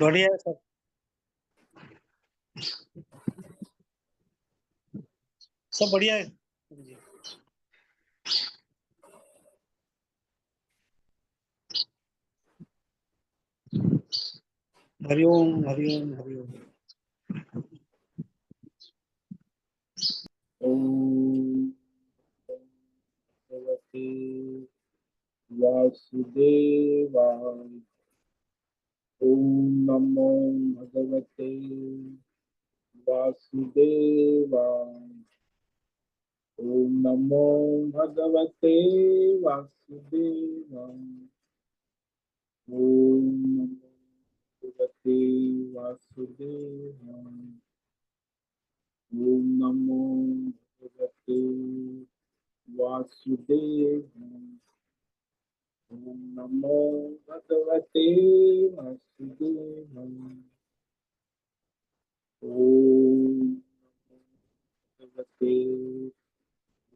बढ़िया है सब। सब बढ़िया है जी। हरिओम हरिओम हरिओम। ओम भगवते वासुदेवाय। ओम नमो भगवते वासुदेवाय। ओम नमो भगवते वासुदेवाय। ओम नमो भगवते वासुदेवाय। ओम नमो भगवते वासुदेवाय। ओम नमो भगवते वासुदेवाय। ओम भगवते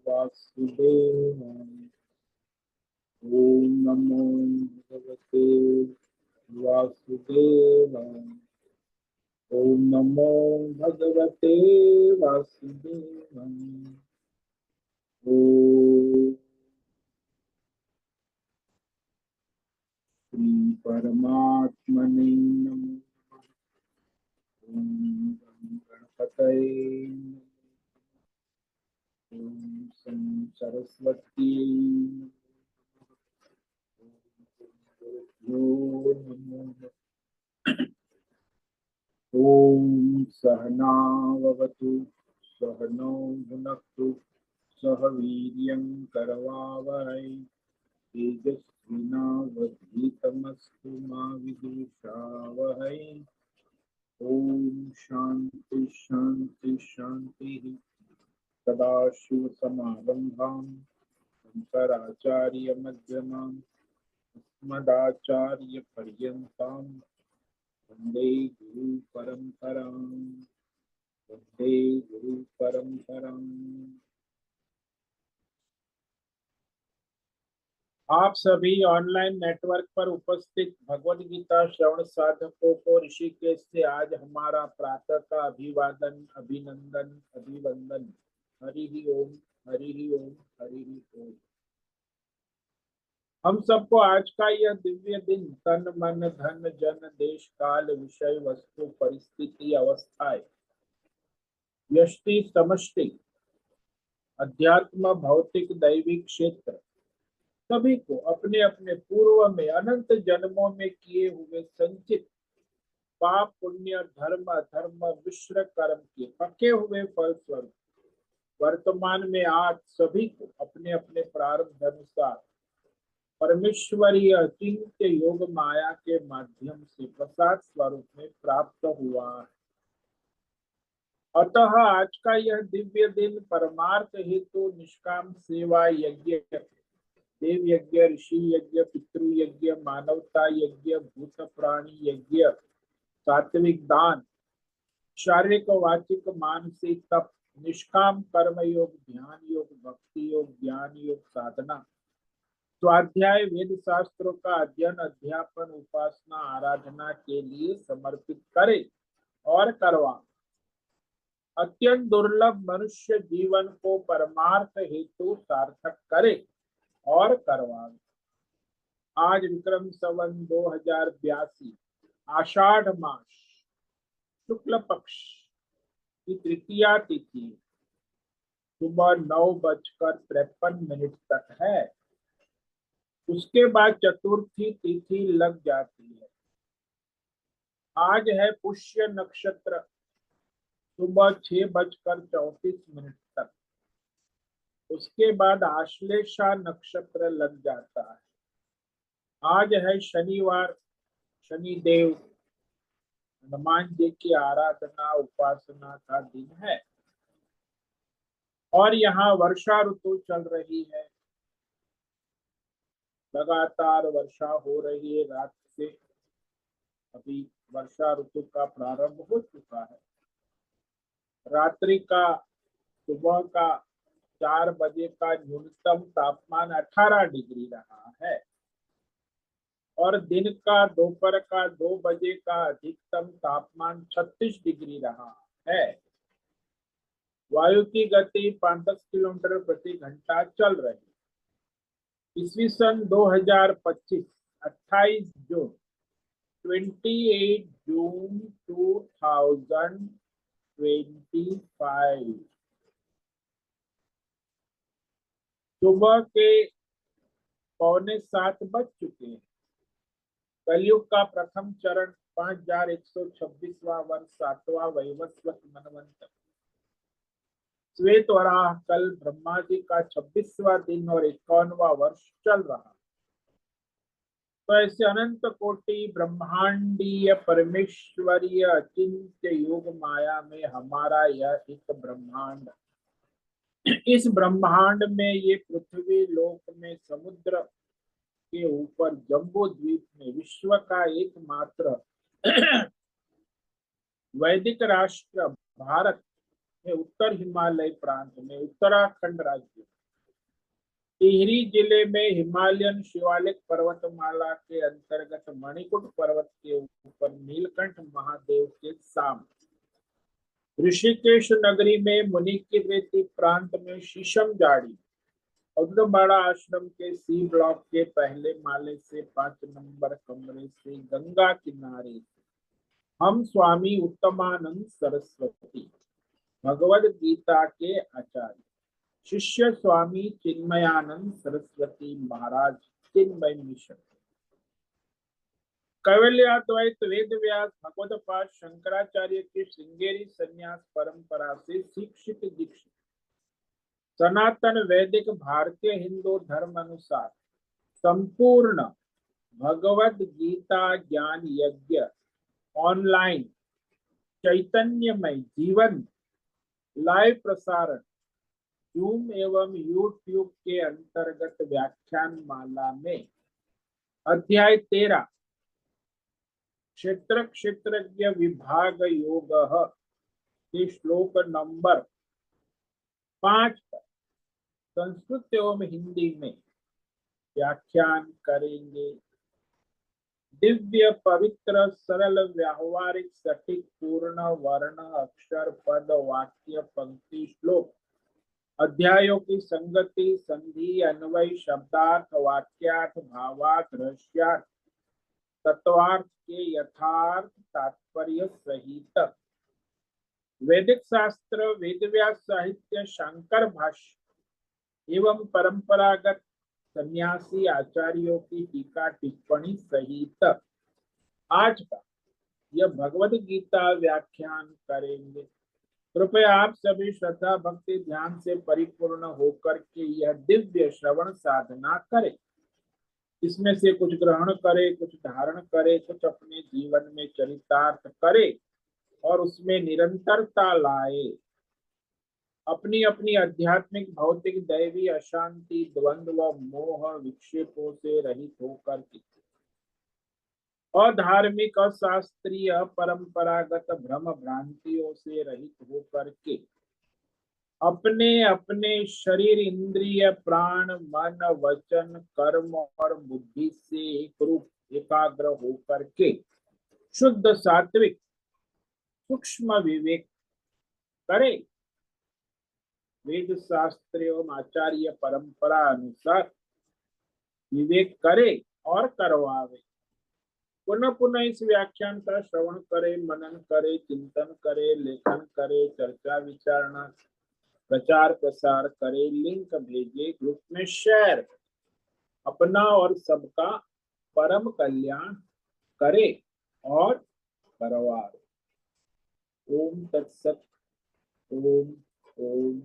वासुदेवाय। ओम नमो भगवते वासुदेवाय। ओम नमो भगवते वासुदेवाय। ओम श्री परमात्मने नमः। ओम गणपतये नमः। ओम शं सरस्वती नमः। नमः। ओम सहनाववतु सहनौ भुनक्तु सह वीर्यं करवावहै तेजस्विनावधीतमस्तु मा विद्विषावहै। ओम शांति शांति शांति। सदाशिवसमारम्भां शंकराचार्यमध्यमाम् अस्मदाचार्यपर्यन्तां वन्दे गुरुपरम्पराम्। वन्दे गुरुपरम्पराम्। आप सभी ऑनलाइन नेटवर्क पर उपस्थित भगवद गीता श्रवण साधकों को ऋषिकेश से आज हमारा प्रातः का अभिवादन अभिनंदन अभिवंदन। हरि ही ओम हरि ही ओम हरि ही ओम। हम सबको आज का यह दिव्य दिन तन मन धन जन देश काल विषय वस्तु परिस्थिति अवस्थाएं व्यष्टि समष्टि अध्यात्म भौतिक दैविक क्षेत्र सभी को अपने अपने पूर्व में अनंत जन्मों में किए हुए संचित पाप पुण्य धर्म अधर्म मिश्र कर्म के पके हुए फल स्वरूप वर्तमान में आज सभी को अपने अपने प्रारब्ध अनुसार परमेश्वरीय अचिंत्य योग माया के माध्यम से प्रसाद स्वरूप में प्राप्त हुआ है। अतः आज का यह दिव्य दिन परमार्थ हेतु निष्काम सेवा यज्ञ देव यज्ञ ऋषि यज्ञ पितृ यज्ञ मानवता यज्ञ भूत प्राणी यज्ञ सात्विक दान शारीरिक वाचिक मानसिक तप निष्काम कर्म योग ध्यान योग भक्ति योग ज्ञान योग साधना स्वाध्याय वेद शास्त्रों का अध्ययन अध्यापन उपासना आराधना के लिए समर्पित करे और करवा अत्यंत दुर्लभ मनुष्य जीवन को परमार्थ हेतु सार्थक करे और करवावे। आज विक्रम संवत 2082 आषाढ़ मास शुक्ल पक्ष की तृतीया तिथि सुबह 9:53 तक है। उसके बाद चतुर्थी तिथि लग जाती है। आज है पुष्य नक्षत्र सुबह 6:34 तक। उसके बाद आश्लेषा नक्षत्र लग जाता है। आज है शनिवार, शनिदेव हनुमान जी की आराधना उपासना का दिन है और यहाँ वर्षा ऋतु चल रही है। लगातार वर्षा हो रही है रात से। अभी वर्षा ऋतु का प्रारंभ हो चुका है। रात्रि का सुबह का 4 बजे का न्यूनतम तापमान 18 डिग्री रहा है। और दिन का दोपहर का 2 बजे का अधिकतम तापमान 36 डिग्री रहा है। वायु की गति 5-10 किलोमीटर प्रति घंटा चल रही। ईस्वी सन 2025, 28 जून, 28 जून 2025, सुबह के 6:45 बज चुके हैं। कलयुग का प्रथम चरण 5126वां वर्ष 7वां वैवस्वत मनवंतर। श्वेत वराह कल ब्रह्मा जी का 26वां दिन और 51वां वर्ष चल रहा। तो ऐसे अनंत कोटि ब्रह्मांडीय परमेश्वरीय अचिंत्य योग माया में हमारा यह एक ब्रह्मांड। इस ब्रह्मांड में ये पृथ्वी लोक में समुद्र के ऊपर जम्बू द्वीप में विश्व का एकमात्र वैदिक राष्ट्र भारत में उत्तर हिमालय प्रांत में उत्तराखंड राज्य टिहरी जिले में हिमालयन शिवालिक पर्वतमाला के अंतर्गत मणिकुट पर्वत के ऊपर नीलकंठ महादेव के सामने ऋषिकेश नगरी में मुनि की रेती प्रांत में शीशम जाड़ी औदबाड़ा आश्रम के सी ब्लॉक के पहले माले से 5 नंबर कमरे से गंगा किनारे हम स्वामी उत्तमानंद सरस्वती भगवद गीता के आचार्य शिष्य स्वामी चिन्मयानंद सरस्वती महाराज चिन्मय मिशन कैवल्याद्वैत वेद व्यास भगवद पाद शंकराचार्य की श्रृंगेरी संन्यास परंपरा से शिक्षित दीक्षित सनातन वैदिक भारतीय हिंदू धर्म अनुसार संपूर्ण भगवद गीता ज्ञान यज्ञ ऑनलाइन चैतन्यमय जीवन लाइव प्रसारण जूम एवं यूट्यूब के अंतर्गत व्याख्यान माला में अध्याय 13 क्षेत्र क्षेत्रज्ञ विभाग योग के श्लोक नंबर 5 पर संस्कृत एवं हिंदी में व्याख्यान करेंगे। दिव्य पवित्र सरल व्यावहारिक सटीक पूर्ण वर्ण अक्षर पद वाक्य पंक्ति श्लोक अध्यायों की संगति संधि अन्वय शब्दार्थ वाक्यार्थ भावार्थ रहस्यार्थ तत्वार्थ के यथार्थ तात्पर्य सहित वैदिक शास्त्र वेदव्यास साहित्य शंकर भाष्य एवं परंपरागत सन्यासी आचार्यों की टीका टिप्पणी सहित आज का यह भगवद गीता व्याख्यान करेंगे। कृपया आप सभी श्रद्धा भक्ति ध्यान से परिपूर्ण होकर के यह दिव्य श्रवण साधना करें। इसमें से कुछ ग्रहण करे, कुछ धारण करे, कुछ अपने जीवन में चरितार्थ करे और उसमें निरंतरता लाए। अपनी अपनी आध्यात्मिक भौतिक दैवी अशांति द्वंद्व मोह विक्षेपों से रहित होकर के अधार्मिक अशास्त्रीय परंपरागत भ्रम भ्रांतियों से रहित होकर के अपने अपने शरीर इंद्रिय प्राण मन वचन कर्म और बुद्धि से एक रूप एकाग्र होकर के शुद्ध सात्विक सूक्ष्म विवेक करे। वेद शास्त्र एवं आचार्य परंपरा अनुसार विवेक करे और करवावे। पुनः पुनः इस व्याख्यान का श्रवण करे, मनन करे, चिंतन करे, लेखन करे, चर्चा विचारणा प्रचार प्रसार करे, लिंक भेजे, ग्रुप में शेयर, अपना और सबका परम कल्याण करे और करवावे। ओम तत्सत। ओम ओम।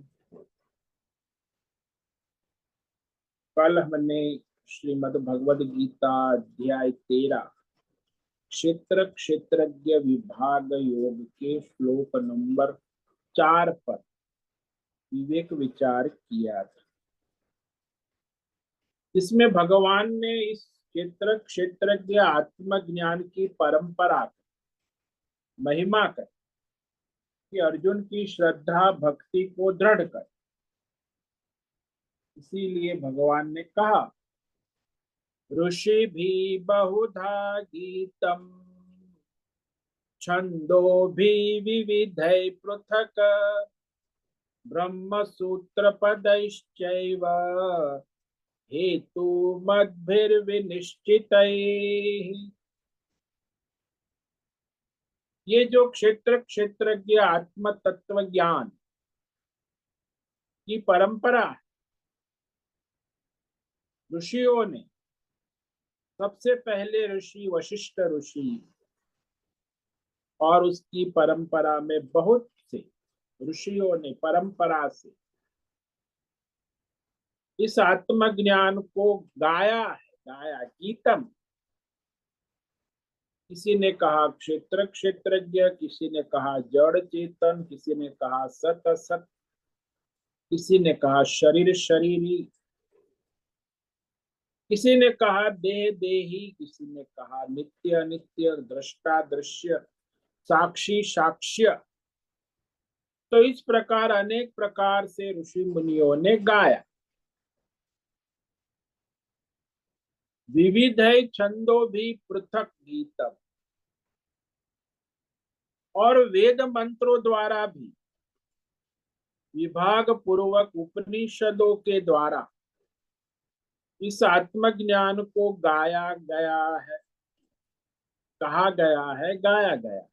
कल हमने श्रीमद् भगवद गीता अध्याय 13 क्षेत्र क्षेत्रज्ञ विभाग योग के श्लोक नंबर 4 पर विवेक विचार किया था। इसमें भगवान ने इस क्षेत्र क्षेत्रज्ञ आत्मज्ञान की परंपरा महिमा कर कि अर्जुन की श्रद्धा भक्ति को दृढ़ कर। इसीलिए भगवान ने कहा ऋषि भी बहुधा गीतम छंदो भी विविधै पृथक ब्रह्म सूत्र पदैश्चैव हेतु मद्भिर्विनिश्चितैः। ये जो क्षेत्र क्षेत्रज्ञ आत्म तत्व ज्ञान की परंपरा है, ऋषियों ने, सबसे पहले ऋषि वशिष्ठ ऋषि और उसकी परंपरा में बहुत से ऋषियों ने परंपरा से इस आत्मज्ञान को गाया है। गाया गीतम, किसी ने कहा क्षेत्र क्षेत्रज्ञ, किसी ने कहा जड़ चेतन, किसी ने कहा सत असत, किसी ने कहा शरीर शरीरी, किसी ने कहा देह देही, किसी ने कहा नित्य अनित्य, दृष्टा दृश्य, साक्षी साक्ष्य। तो इस प्रकार अनेक प्रकार से ऋषि मुनियों ने गाया। विविध छंदो भी पृथक गीतम, और वेद मंत्रों द्वारा भी विभाग पूर्वक उपनिषदों के द्वारा इस आत्मज्ञान को गाया गया है, कहा गया है, गाया गया।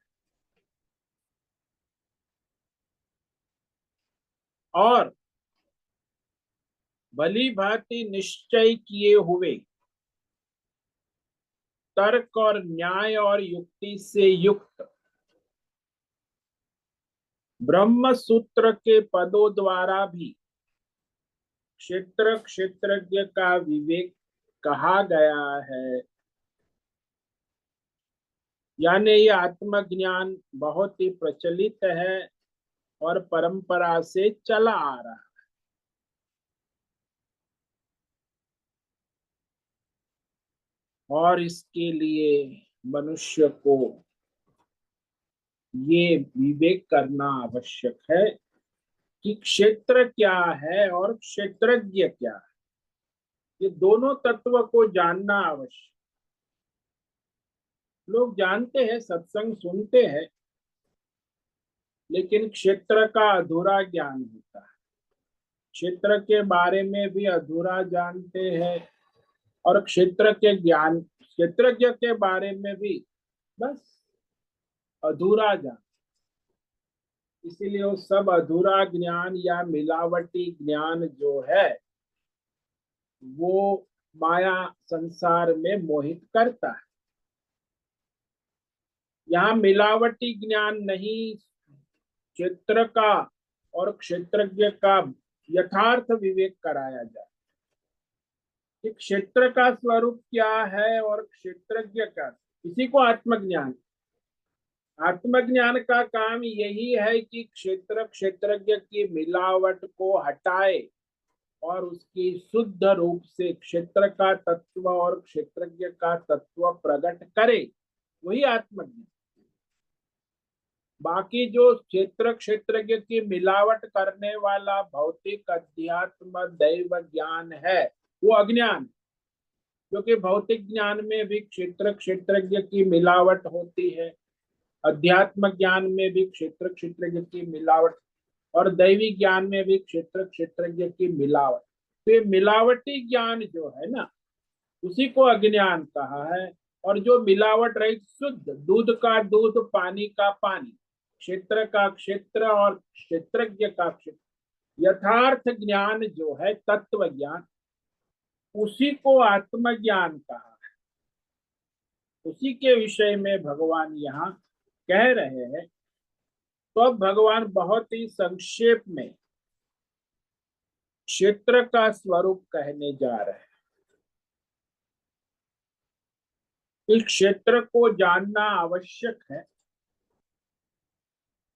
और भली भांति निश्चय किए हुए तर्क और न्याय और युक्ति से युक्त ब्रह्म सूत्र के पदों द्वारा भी क्षेत्र क्षेत्रज्ञ का विवेक कहा गया है। यानी ये आत्मज्ञान बहुत ही प्रचलित है और परंपरा से चला आ रहा है। और इसके लिए मनुष्य को ये विवेक करना आवश्यक है कि क्षेत्र क्या है और क्षेत्रज्ञ क्या है। ये दोनों तत्व को जानना आवश्यक। लोग जानते हैं, सत्संग सुनते हैं, लेकिन क्षेत्र का अधूरा ज्ञान होता है। क्षेत्र के बारे में भी अधूरा जानते हैं और क्षेत्र के ज्ञान, क्षेत्रज्ञ के बारे में भी बस अधूरा जान। इसीलिए वो सब अधूरा ज्ञान या मिलावटी ज्ञान जो है वो माया संसार में मोहित करता है। यहाँ मिलावटी ज्ञान नहीं, क्षेत्र का और क्षेत्रज्ञ का यथार्थ विवेक कराया जाए कि क्षेत्र का स्वरूप क्या है और क्षेत्रज्ञ का। इसी को आत्मज्ञान, आत्मज्ञान का काम यही है कि क्षेत्र क्षेत्रज्ञ की मिलावट को हटाए और उसकी शुद्ध रूप से क्षेत्र का तत्व और क्षेत्रज्ञ का तत्व प्रकट करे। वही आत्मज्ञान। बाकी जो क्षेत्र क्षेत्रज्ञ की मिलावट करने वाला भौतिक अध्यात्म दैव ज्ञान है वो अज्ञान। क्योंकि भौतिक ज्ञान में भी क्षेत्र क्षेत्रज्ञ की मिलावट होती है, अध्यात्म ज्ञान में भी क्षेत्र क्षेत्रज्ञ की मिलावट, और दैवी ज्ञान में भी क्षेत्र क्षेत्रज्ञ की मिलावट। तो ये मिलावटी ज्ञान जो है ना, उसी को अज्ञान कहा है। और जो मिलावट रहित शुद्ध, दूध का दूध पानी का पानी, क्षेत्र का क्षेत्र और क्षेत्रज्ञ का क्षेत्र, यथार्थ ज्ञान जो है तत्व ज्ञान, उसी को आत्मज्ञान कहा है। उसी के विषय में भगवान यहाँ कह रहे हैं। तो अब भगवान बहुत ही संक्षेप में क्षेत्र का स्वरूप कहने जा रहे हैं। इस क्षेत्र को जानना आवश्यक है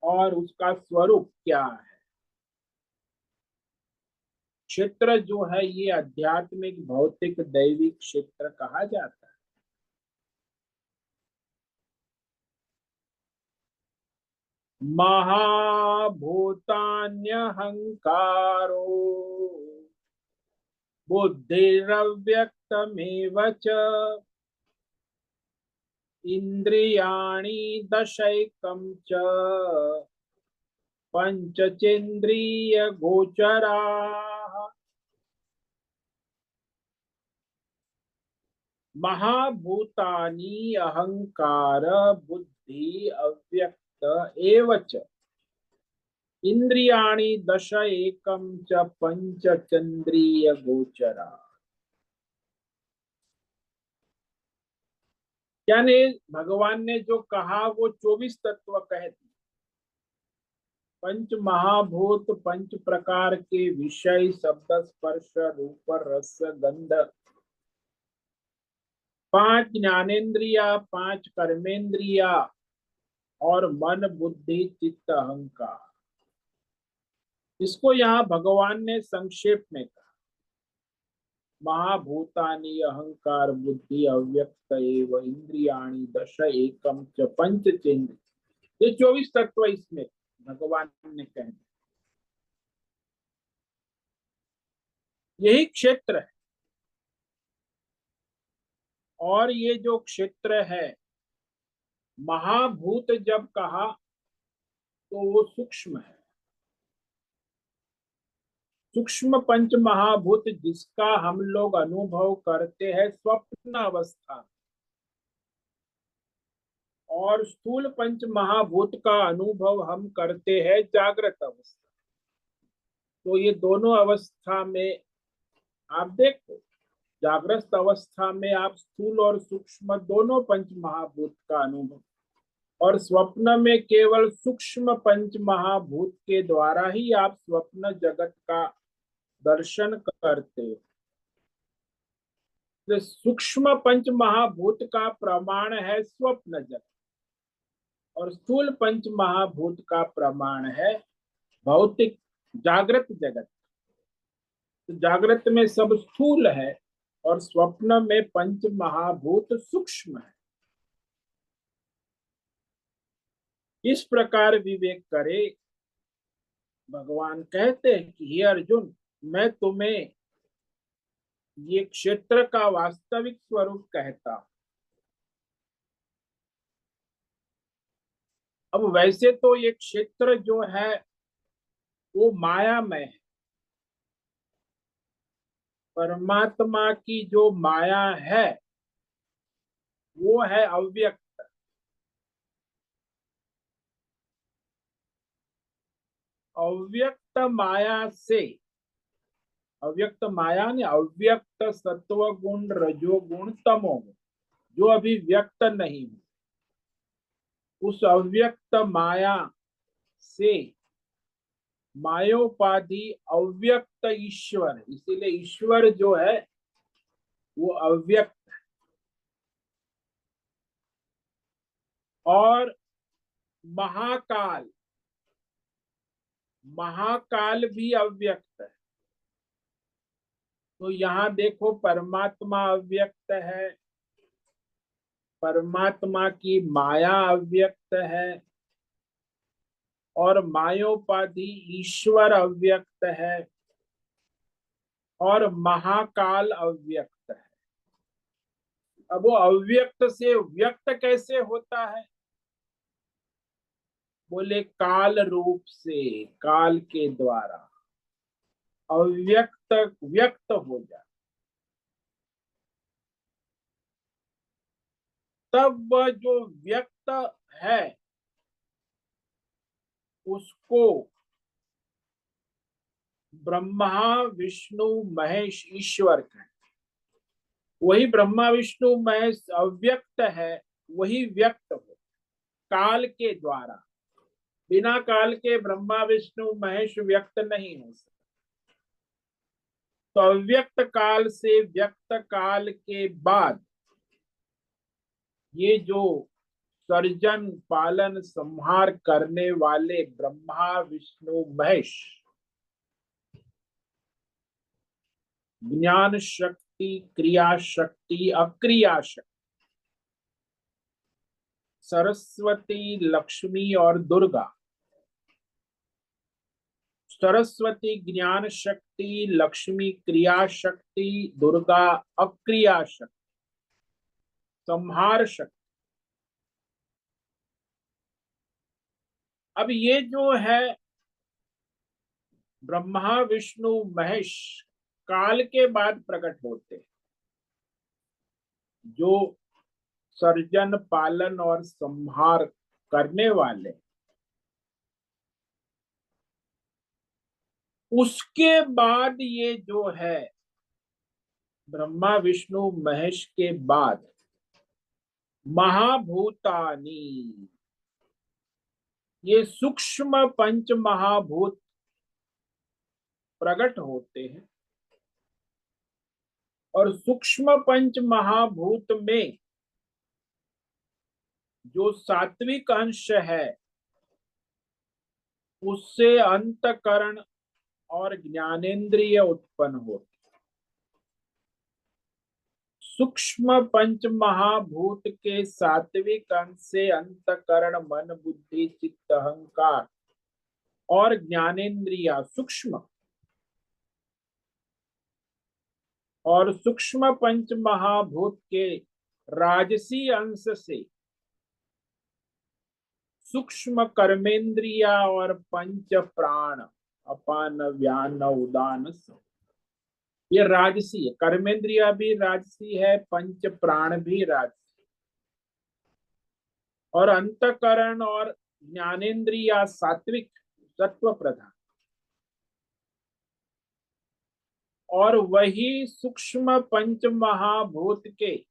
और उसका स्वरूप क्या है। क्षेत्र जो है ये आध्यात्मिक भौतिक दैविक क्षेत्र कहा जाता है। महाभूतान्यहंकारो बुद्धिरव्यक्त अव्यक्तमेव च इंद्रियाणि दशैकं च पंचचेन्द्रिय गोचराः महाभूतानि अहंकार बुद्धि अव्यक्त एव च इंद्रियाणि दश एकम च पंचचंद्रिय गोचरा। यानी भगवान ने जो कहा वो 24 तत्व कह दिए। पंच महाभूत पंच प्रकार के विषय शब्द स्पर्श रूप रस गंध, 5 ज्ञानेन्द्रिया, 5 कर्मेंद्रिया और मन बुद्धि चित्त अहंकार। इसको यहाँ भगवान ने संक्षेप में कहा, महाभूतानि अहंकार बुद्धि अव्यक्त एव इंद्रियाणि दश एकम च पंचचेन्द्रिय। ये 24 तत्व इसमें भगवान ने कह दिया। यही क्षेत्र है, और ये जो क्षेत्र है महाभूत जब कहा तो वो सूक्ष्म है। सूक्ष्म पंच महाभूत जिसका हम लोग अनुभव करते हैं स्वप्न अवस्था, और स्थूल पंच महाभूत का अनुभव हम करते हैं जागृत अवस्था। तो ये दोनों अवस्था में आप देखो, जागृत अवस्था में आप स्थूल और सूक्ष्म दोनों पंच महाभूत का अनुभव, और स्वप्न में केवल सूक्ष्म पंच महाभूत के द्वारा ही आप स्वप्न जगत का दर्शन करते हो। तो सूक्ष्म पंच महाभूत का प्रमाण है स्वप्न जगत, और स्थूल पंच महाभूत का प्रमाण है भौतिक जागृत जगत। तो जागृत में सब स्थूल है और स्वप्न में पंच महाभूत सूक्ष्म है। इस प्रकार विवेक करे। भगवान कहते हैं कि हे अर्जुन, मैं तुम्हें ये क्षेत्र का वास्तविक स्वरूप कहता हूं। अब वैसे तो ये क्षेत्र जो है वो मायामय है। परमात्मा की जो माया है वो है अव्यक्त। अव्यक्त माया से, अव्यक्त माया ने अव्यक्त सत्व गुण रजोगुण तमोगुण जो अभी व्यक्त नहीं है, उस अव्यक्त माया से मायोपाधि अव्यक्त ईश्वर, इसीलिए ईश्वर जो है वो अव्यक्त है। और महाकाल, महाकाल भी अव्यक्त है। तो यहाँ देखो परमात्मा अव्यक्त है, परमात्मा की माया अव्यक्त है, और मायोपाधि ईश्वर अव्यक्त है, और महाकाल अव्यक्त है। अब वो अव्यक्त से व्यक्त कैसे होता है? बोले काल रूप से, काल के द्वारा अव्यक्त व्यक्त हो जाए, तब वह जो व्यक्त है उसको ब्रह्मा विष्णु महेश ईश्वर कहते। वही ब्रह्मा विष्णु महेश अव्यक्त है, वही व्यक्त हो काल के द्वारा। बिना काल के ब्रह्मा विष्णु महेश व्यक्त नहीं हो सकते। तो अव्यक्त काल से व्यक्त काल के बाद ये जो सर्जन पालन संहार करने वाले ब्रह्मा विष्णु महेश, ज्ञान शक्ति, क्रिया शक्ति, अक्रिया शक्ति, सरस्वती, लक्ष्मी और दुर्गा, सरस्वती ज्ञान शक्ति, लक्ष्मी क्रिया शक्ति, दुर्गा अक्रिया शक्ति, संहार शक्ति। अब ये जो है ब्रह्मा विष्णु महेश काल के बाद प्रकट होते हैं, जो सर्जन पालन और संहार करने वाले। उसके बाद ये जो है ब्रह्मा विष्णु महेश के बाद महाभूतानी, ये सूक्ष्म पंच महाभूत प्रकट होते हैं। और सूक्ष्म पंच महाभूत में जो सात्विक अंश है उससे अंतकरण और ज्ञानेंद्रिय उत्पन्न होते। सूक्ष्म पंच महाभूत के सात्विक अंश से अंतकरण मन बुद्धि चित्त अहंकार और ज्ञानेंद्रिया सूक्ष्म, और सूक्ष्म पंच महाभूत के राजसी अंश से सूक्ष्म कर्मेंद्रिया और पंच प्राण अपान व्यान उदान, ये राजसी है। कर्मेंद्रिया भी राजसी है, पंच प्राण भी राजसी, और अंतकरण और ज्ञानेंद्रिया सात्विक सत्व प्रधान। और वही सूक्ष्म पंच महाभूत के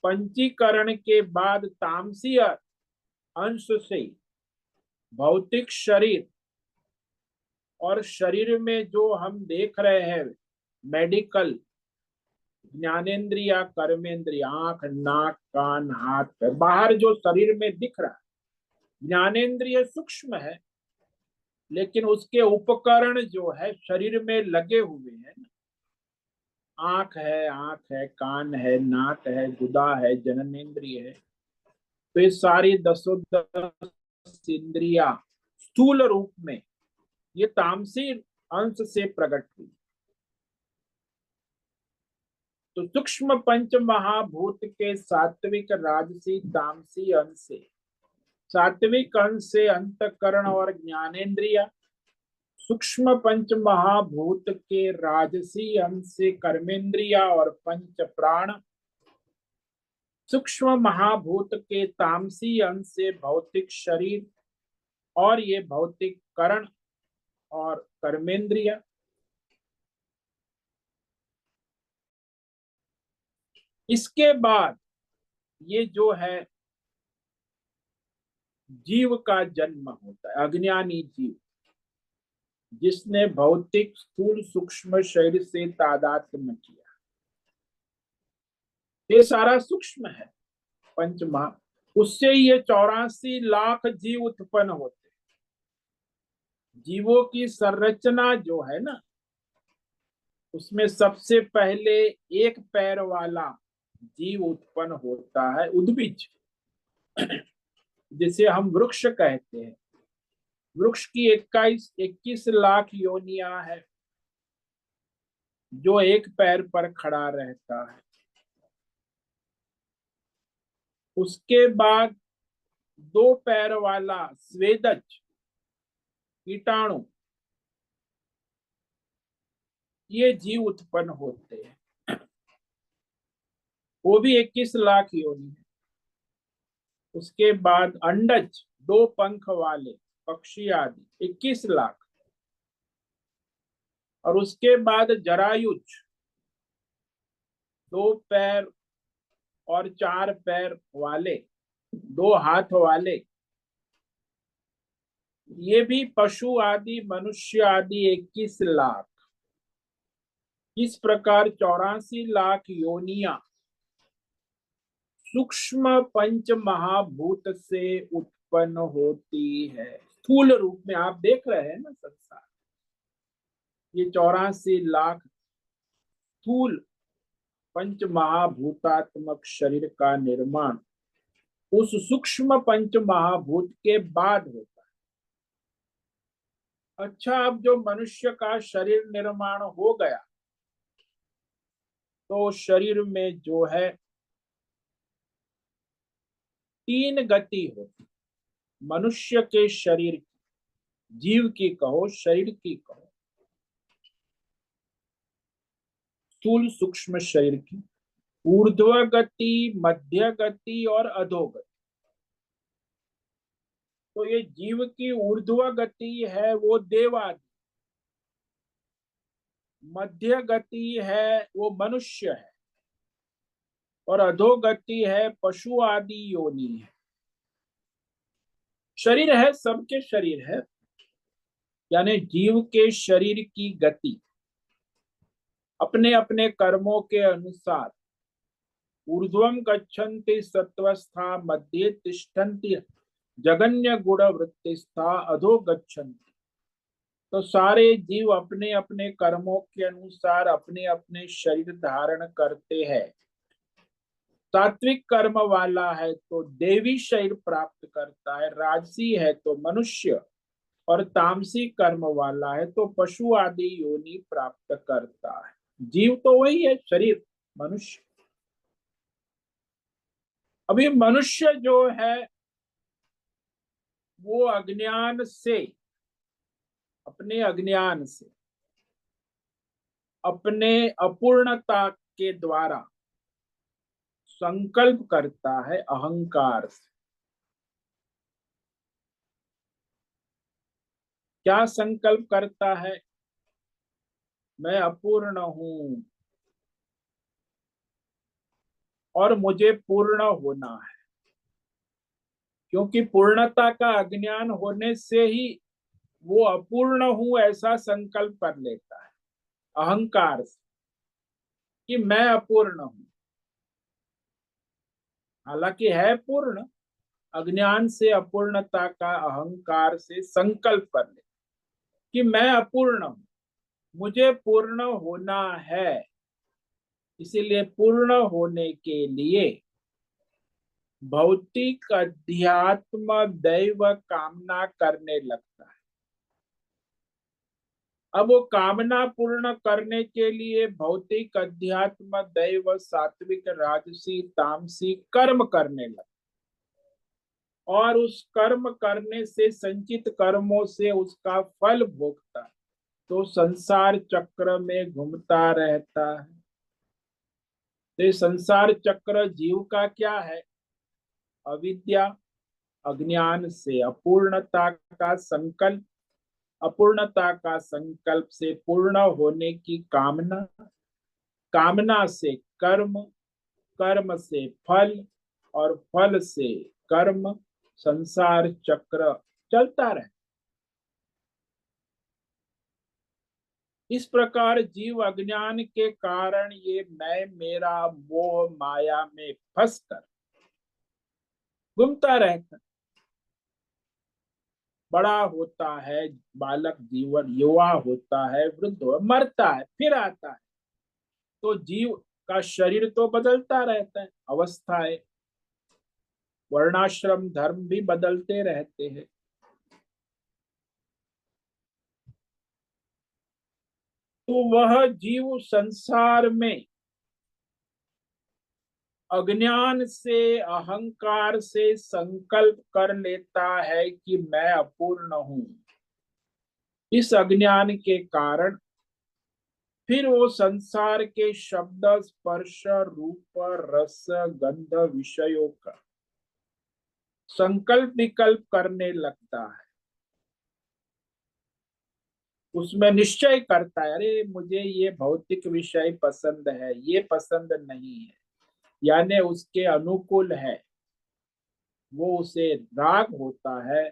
पंचीकरण के बाद तामसी अंश से भौतिक शरीर, और शरीर में जो हम देख रहे हैं मेडिकल ज्ञानेंद्रिया कर्मेंद्रिया, आंख नाक कान हाथ पैर, बाहर जो शरीर में दिख रहा है ज्ञानेंद्रिय सूक्ष्म है, लेकिन उसके उपकरण जो है शरीर में लगे हुए हैं। आंख है कान है नाक है गुदा है जननेंद्रिय है, तो ये सारी 10 इंद्रिया स्थूल रूप में ये तामसी अंश से प्रकट हुई। तो सूक्ष्म पंच महाभूत के सात्विक राजसी तामसी अंश से, सात्विक अंश से अंतकरण और ज्ञानेंद्रिया, सूक्ष्म पंच महाभूत के राजसी अंश से कर्मेंद्रिया और पंच प्राण, सूक्ष्म महाभूत के तामसी अंश से भौतिक शरीर और ये भौतिक करण और कर्मेंद्रिया। इसके बाद ये जो है जीव का जन्म होता है, अज्ञानी जीव, जिसने भौतिक स्थूल सूक्ष्म शरीर से तादात्म्य किया। ये सारा सूक्ष्म है पंचमहा, उससे ये 84 लाख जीव उत्पन्न होते। जीवों की संरचना जो है ना, उसमें सबसे पहले एक पैर वाला जीव उत्पन्न होता है, उद्भिज, जिसे हम वृक्ष कहते हैं। वृक्ष की 21 लाख योनियां है, जो एक पैर पर खड़ा रहता है। उसके बाद 2 पैर वाला स्वेदज कीटाणु, ये जीव उत्पन्न होते हैं, वो भी 21 लाख योनि है। उसके बाद अंडज 2 पंख वाले पक्षी आदि 21 लाख, और उसके बाद जरायुज 2 पैर और 4 पैर वाले 2 हाथ वाले, ये भी पशु आदि मनुष्य आदि 21 लाख। इस प्रकार 84 लाख योनियां सूक्ष्म पंच महाभूत से उत्पन्न होती है। स्थूल रूप में आप देख रहे हैं ना संसार, ये 84 लाख स्थूल पंच महाभूतात्मक शरीर का निर्माण उस सूक्ष्म पंच महाभूत के बाद होता है। अच्छा, अब जो मनुष्य का शरीर निर्माण हो गया, तो शरीर में जो है तीन गति होती। मनुष्य के शरीर की, जीव की कहो, शरीर की कहो, स्थूल सूक्ष्म शरीर की, ऊर्ध्व गति, मध्य गति और अधोगति। तो ये जीव की ऊर्ध्व गति है वो देवादि, मध्य गति है वो मनुष्य है, और अधोगति है पशु आदि योनि है। शरीर है, सबके शरीर है, यानी जीव के शरीर की गति अपने अपने कर्मों के अनुसार ऊर्ध्वम गच्छन्ति सत्वस्था, मध्ये तिष्ठन्ति जगन्य गुण वृत्तिस्था, अधो गच्छन्ति। तो सारे जीव अपने अपने कर्मों के अनुसार अपने अपने शरीर धारण करते हैं। सात्विक कर्म वाला है तो देवी शरीर प्राप्त करता है, राजसी है तो मनुष्य, और तामसी कर्म वाला है तो पशु आदि योनि प्राप्त करता है। जीव तो वही है, शरीर मनुष्य। अभी मनुष्य जो है वो अज्ञान से, अपने अज्ञान से, अपने अपूर्णता के द्वारा संकल्प करता है अहंकार से। क्या संकल्प करता है? मैं अपूर्ण हूं और मुझे पूर्ण होना है। क्योंकि पूर्णता का अज्ञान होने से ही वो अपूर्ण हूं ऐसा संकल्प कर लेता है अहंकार से, कि मैं अपूर्ण हूं। हालांकि है पूर्ण, अज्ञान से अपूर्णता का अहंकार से संकल्प कर ले कि मैं अपूर्ण हूं, मुझे पूर्ण होना है। इसीलिए पूर्ण होने के लिए भौतिक अध्यात्म दैव कामना करने लगता है। अब वो कामना पूर्ण करने के लिए भौतिक अध्यात्म दैव सात्विक राजसी तामसी कर्म करने लगता, और उस कर्म करने से संचित कर्मों से उसका फल भोगता है, तो संसार चक्र में घूमता रहता है। तो संसार चक्र जीव का क्या है? अविद्या, अज्ञान से अपूर्णता का संकल्प, अपूर्णता का संकल्प से पूर्ण होने की कामना, कामना से कर्म, कर्म से फल, और फल से कर्म, संसार चक्र चलता रहे। इस प्रकार जीव अज्ञान के कारण ये मैं मेरा मोह माया में फंसकर घूमता रहता, बड़ा होता है, बालक जीवन, युवा होता है, वृद्ध मरता है, फिर आता है। तो जीव का शरीर तो बदलता रहता है, अवस्थाएं, वर्णाश्रम धर्म भी बदलते रहते हैं। तो वह जीव संसार में अज्ञान से अहंकार से संकल्प कर लेता है कि मैं अपूर्ण हूं। इस अज्ञान के कारण फिर वो संसार के शब्द स्पर्श रूप रस गंध विषयों का संकल्प विकल्प करने लगता है। उसमें निश्चय करता है, अरे मुझे ये भौतिक विषय पसंद है, ये पसंद नहीं है, यानी उसके अनुकूल है, वो उसे राग होता है।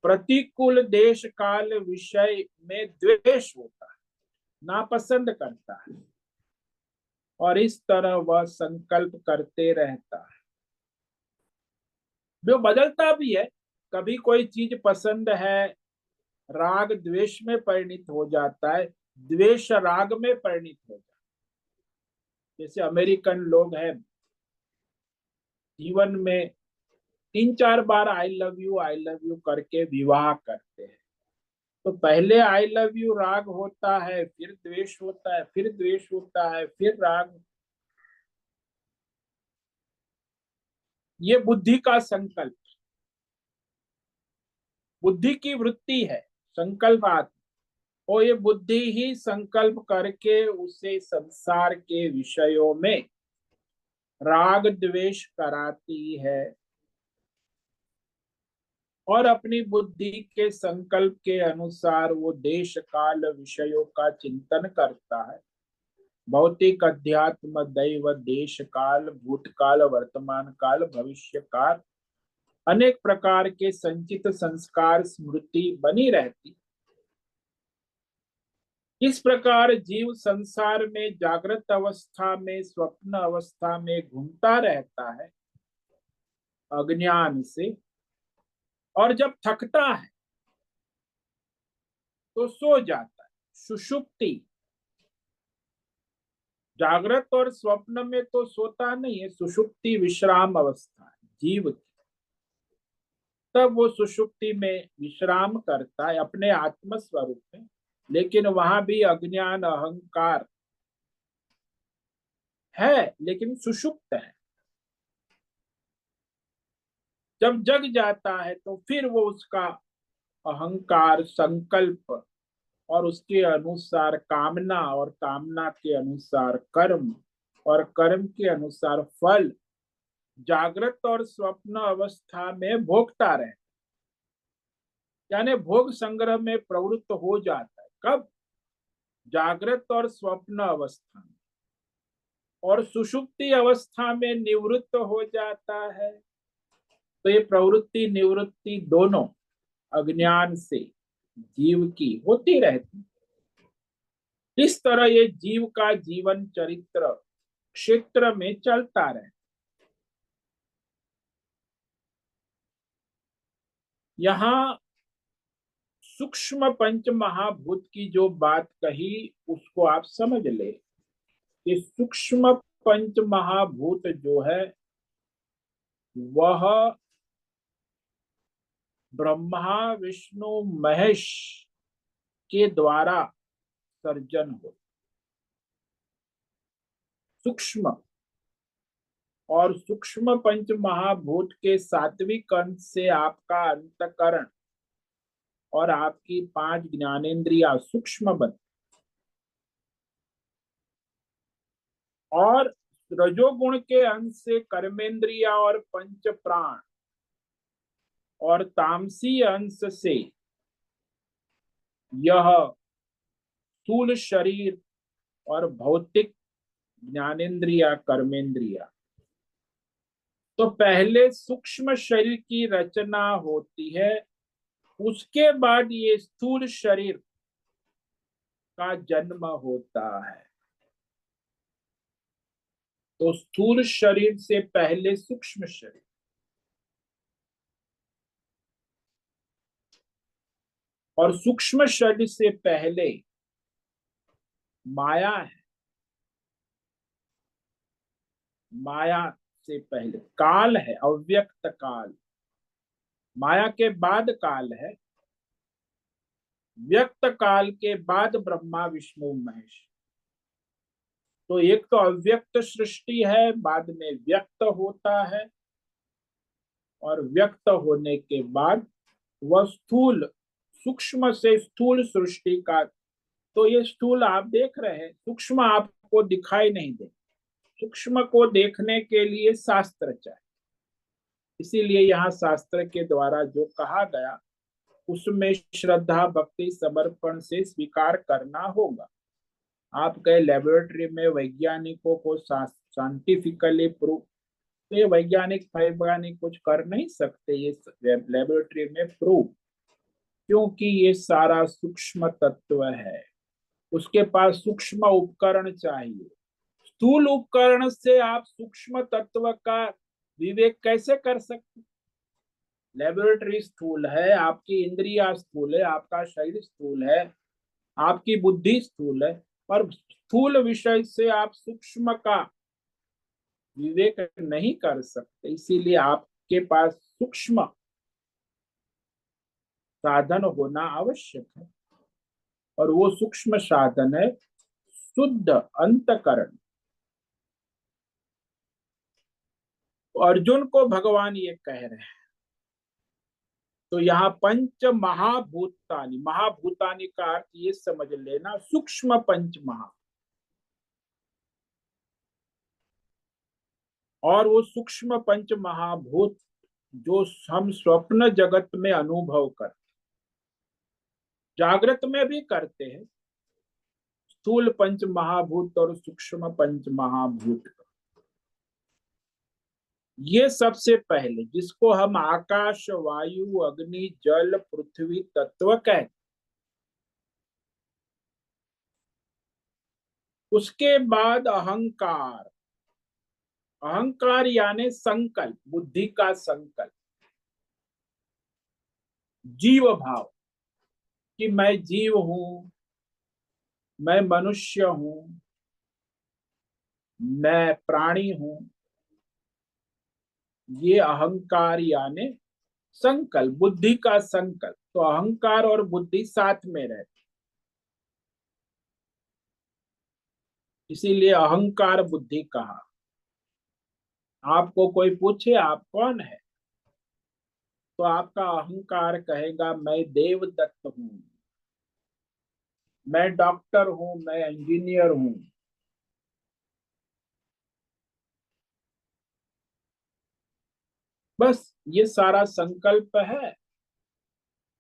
प्रतिकूल देश काल विषय में द्वेष होता है, नापसंद करता है, और इस तरह वह संकल्प करते रहता है। जो बदलता भी है, कभी कोई चीज पसंद है, राग द्वेष में परिणित हो जाता है, द्वेष राग में परिणित हो जाता है। जैसे अमेरिकन लोग हैं, जीवन में 3-4 बार आई लव यू करके विवाह करते हैं, तो पहले आई लव यू राग होता है, फिर द्वेष होता है, फिर द्वेष होता है, फिर राग। ये बुद्धि का संकल्प, बुद्धि की वृत्ति है, संकल्प आत्मा। और ये बुद्धि ही संकल्प करके उसे संसार के विषयों में राग द्वेष कराती है, और अपनी बुद्धि के संकल्प के अनुसार वो देश काल विषयों का चिंतन करता है। भौतिक, अध्यात्म, दैव, देश काल, भूतकाल, वर्तमान काल, भविष्य काल, अनेक प्रकार के संचित संस्कार स्मृति बनी रहती। इस प्रकार जीव संसार में जागृत अवस्था में, स्वप्न अवस्था में घूमता रहता है अज्ञान से, और जब थकता है तो सो जाता है, सुषुप्ति। जागृत और स्वप्न में तो सोता नहीं है, सुषुप्ति विश्राम अवस्था है जीव की। तब वो सुषुप्ति में विश्राम करता है अपने आत्म स्वरूप में, लेकिन वहां भी अज्ञान अहंकार है, लेकिन सुषुप्त है। जब जग जाता है तो फिर वो उसका अहंकार, संकल्प, और उसके अनुसार कामना, और कामना के अनुसार कर्म, और कर्म के अनुसार फल, जागृत और स्वप्न अवस्था में भोगता रहे, यानी भोग संग्रह में प्रवृत्त हो जाता है। कब? जागृत और स्वप्न अवस्था में। और सुषुप्ति अवस्था में निवृत्त हो जाता है। तो ये प्रवृत्ति निवृत्ति दोनों अज्ञान से जीव की होती रहती। इस तरह ये जीव का जीवन चरित्र क्षेत्र में चलता रहे। यहाँ सूक्ष्म पंच महाभूत की जो बात कही उसको आप समझ ले कि सूक्ष्म पंच महाभूत जो है वह ब्रह्मा विष्णु महेश के द्वारा सर्जन हो। सूक्ष्म, और सूक्ष्म पंच महाभूत के सात्विक अंश से आपका अंतकरण और आपकी 5 ज्ञानेंद्रिया सूक्ष्म बन, और रजोगुण के अंश से कर्मेंद्रिया और पंच प्राण, और तामसी अंश से यह स्थूल शरीर और भौतिक ज्ञानेंद्रिया कर्मेंद्रिया। तो पहले सूक्ष्म शरीर की रचना होती है, उसके बाद ये स्थूल शरीर का जन्म होता है। तो स्थूल शरीर से पहले सूक्ष्म शरीर, और सूक्ष्म शरीर से पहले माया है। माया से पहले काल है, अव्यक्त काल। माया के बाद काल है, व्यक्त काल के बाद ब्रह्मा विष्णु महेश। तो एक तो अव्यक्त सृष्टि है, बाद में व्यक्त होता है, और व्यक्त होने के बाद वह स्थूल, सूक्ष्म से स्थूल सृष्टि का। तो ये स्थूल आप देख रहे हैं, सूक्ष्म आपको दिखाई नहीं दे। सूक्ष्म को देखने के लिए शास्त्र चाहिए। इसीलिए यहाँ शास्त्र के द्वारा जो कहा गया उसमें श्रद्धा भक्ति समर्पण से स्वीकार करना होगा। आप गए लेबोरेटरी में वैज्ञानिकों को साइंटिफिकली प्रूव, तो ये वैज्ञानिक कुछ कर नहीं सकते ये लेबोरेटरी में प्रूव, क्योंकि ये सारा सूक्ष्म तत्व है। उसके पास सूक्ष्म उपकरण चाहिए। स्थूल उपकरण से आप सूक्ष्म तत्व का विवेक कैसे कर सकते? लेबोरेटरी स्थूल है, आपकी इंद्रिया स्थूल है, आपका शरीर स्थूल है, आपकी बुद्धि स्थूल है, पर स्थूल विषय से आप सूक्ष्म का विवेक नहीं कर सकते। इसीलिए आपके पास सूक्ष्म साधन होना आवश्यक है, और वो सूक्ष्म साधन है शुद्ध अंतकरण। अर्जुन को भगवान ये कह रहे हैं। तो यहाँ पंच महाभूतानि, महाभूतानि का अर्थ ये समझ लेना सूक्ष्म पंच महा, और वो सूक्ष्म पंच महाभूत जो हम स्वप्न जगत में अनुभव करते, जागृत में भी करते हैं, स्थूल पंच महाभूत और सूक्ष्म पंच महाभूत, ये सबसे पहले जिसको हम आकाश वायु अग्नि जल पृथ्वी तत्व कहते, उसके बाद अहंकार, अहंकार यानी संकल्प, बुद्धि का संकल्प, जीव भाव कि मैं जीव हूं, मैं मनुष्य हूं, मैं प्राणी हूं, ये अहंकार यानी संकल्प, बुद्धि का संकल्प। तो अहंकार और बुद्धि साथ में रहते, इसीलिए अहंकार बुद्धि कहा। आपको कोई पूछे आप कौन है, तो आपका अहंकार कहेगा मैं देवदत्त हूं, मैं डॉक्टर हूं, मैं इंजीनियर हूं। बस ये सारा संकल्प है।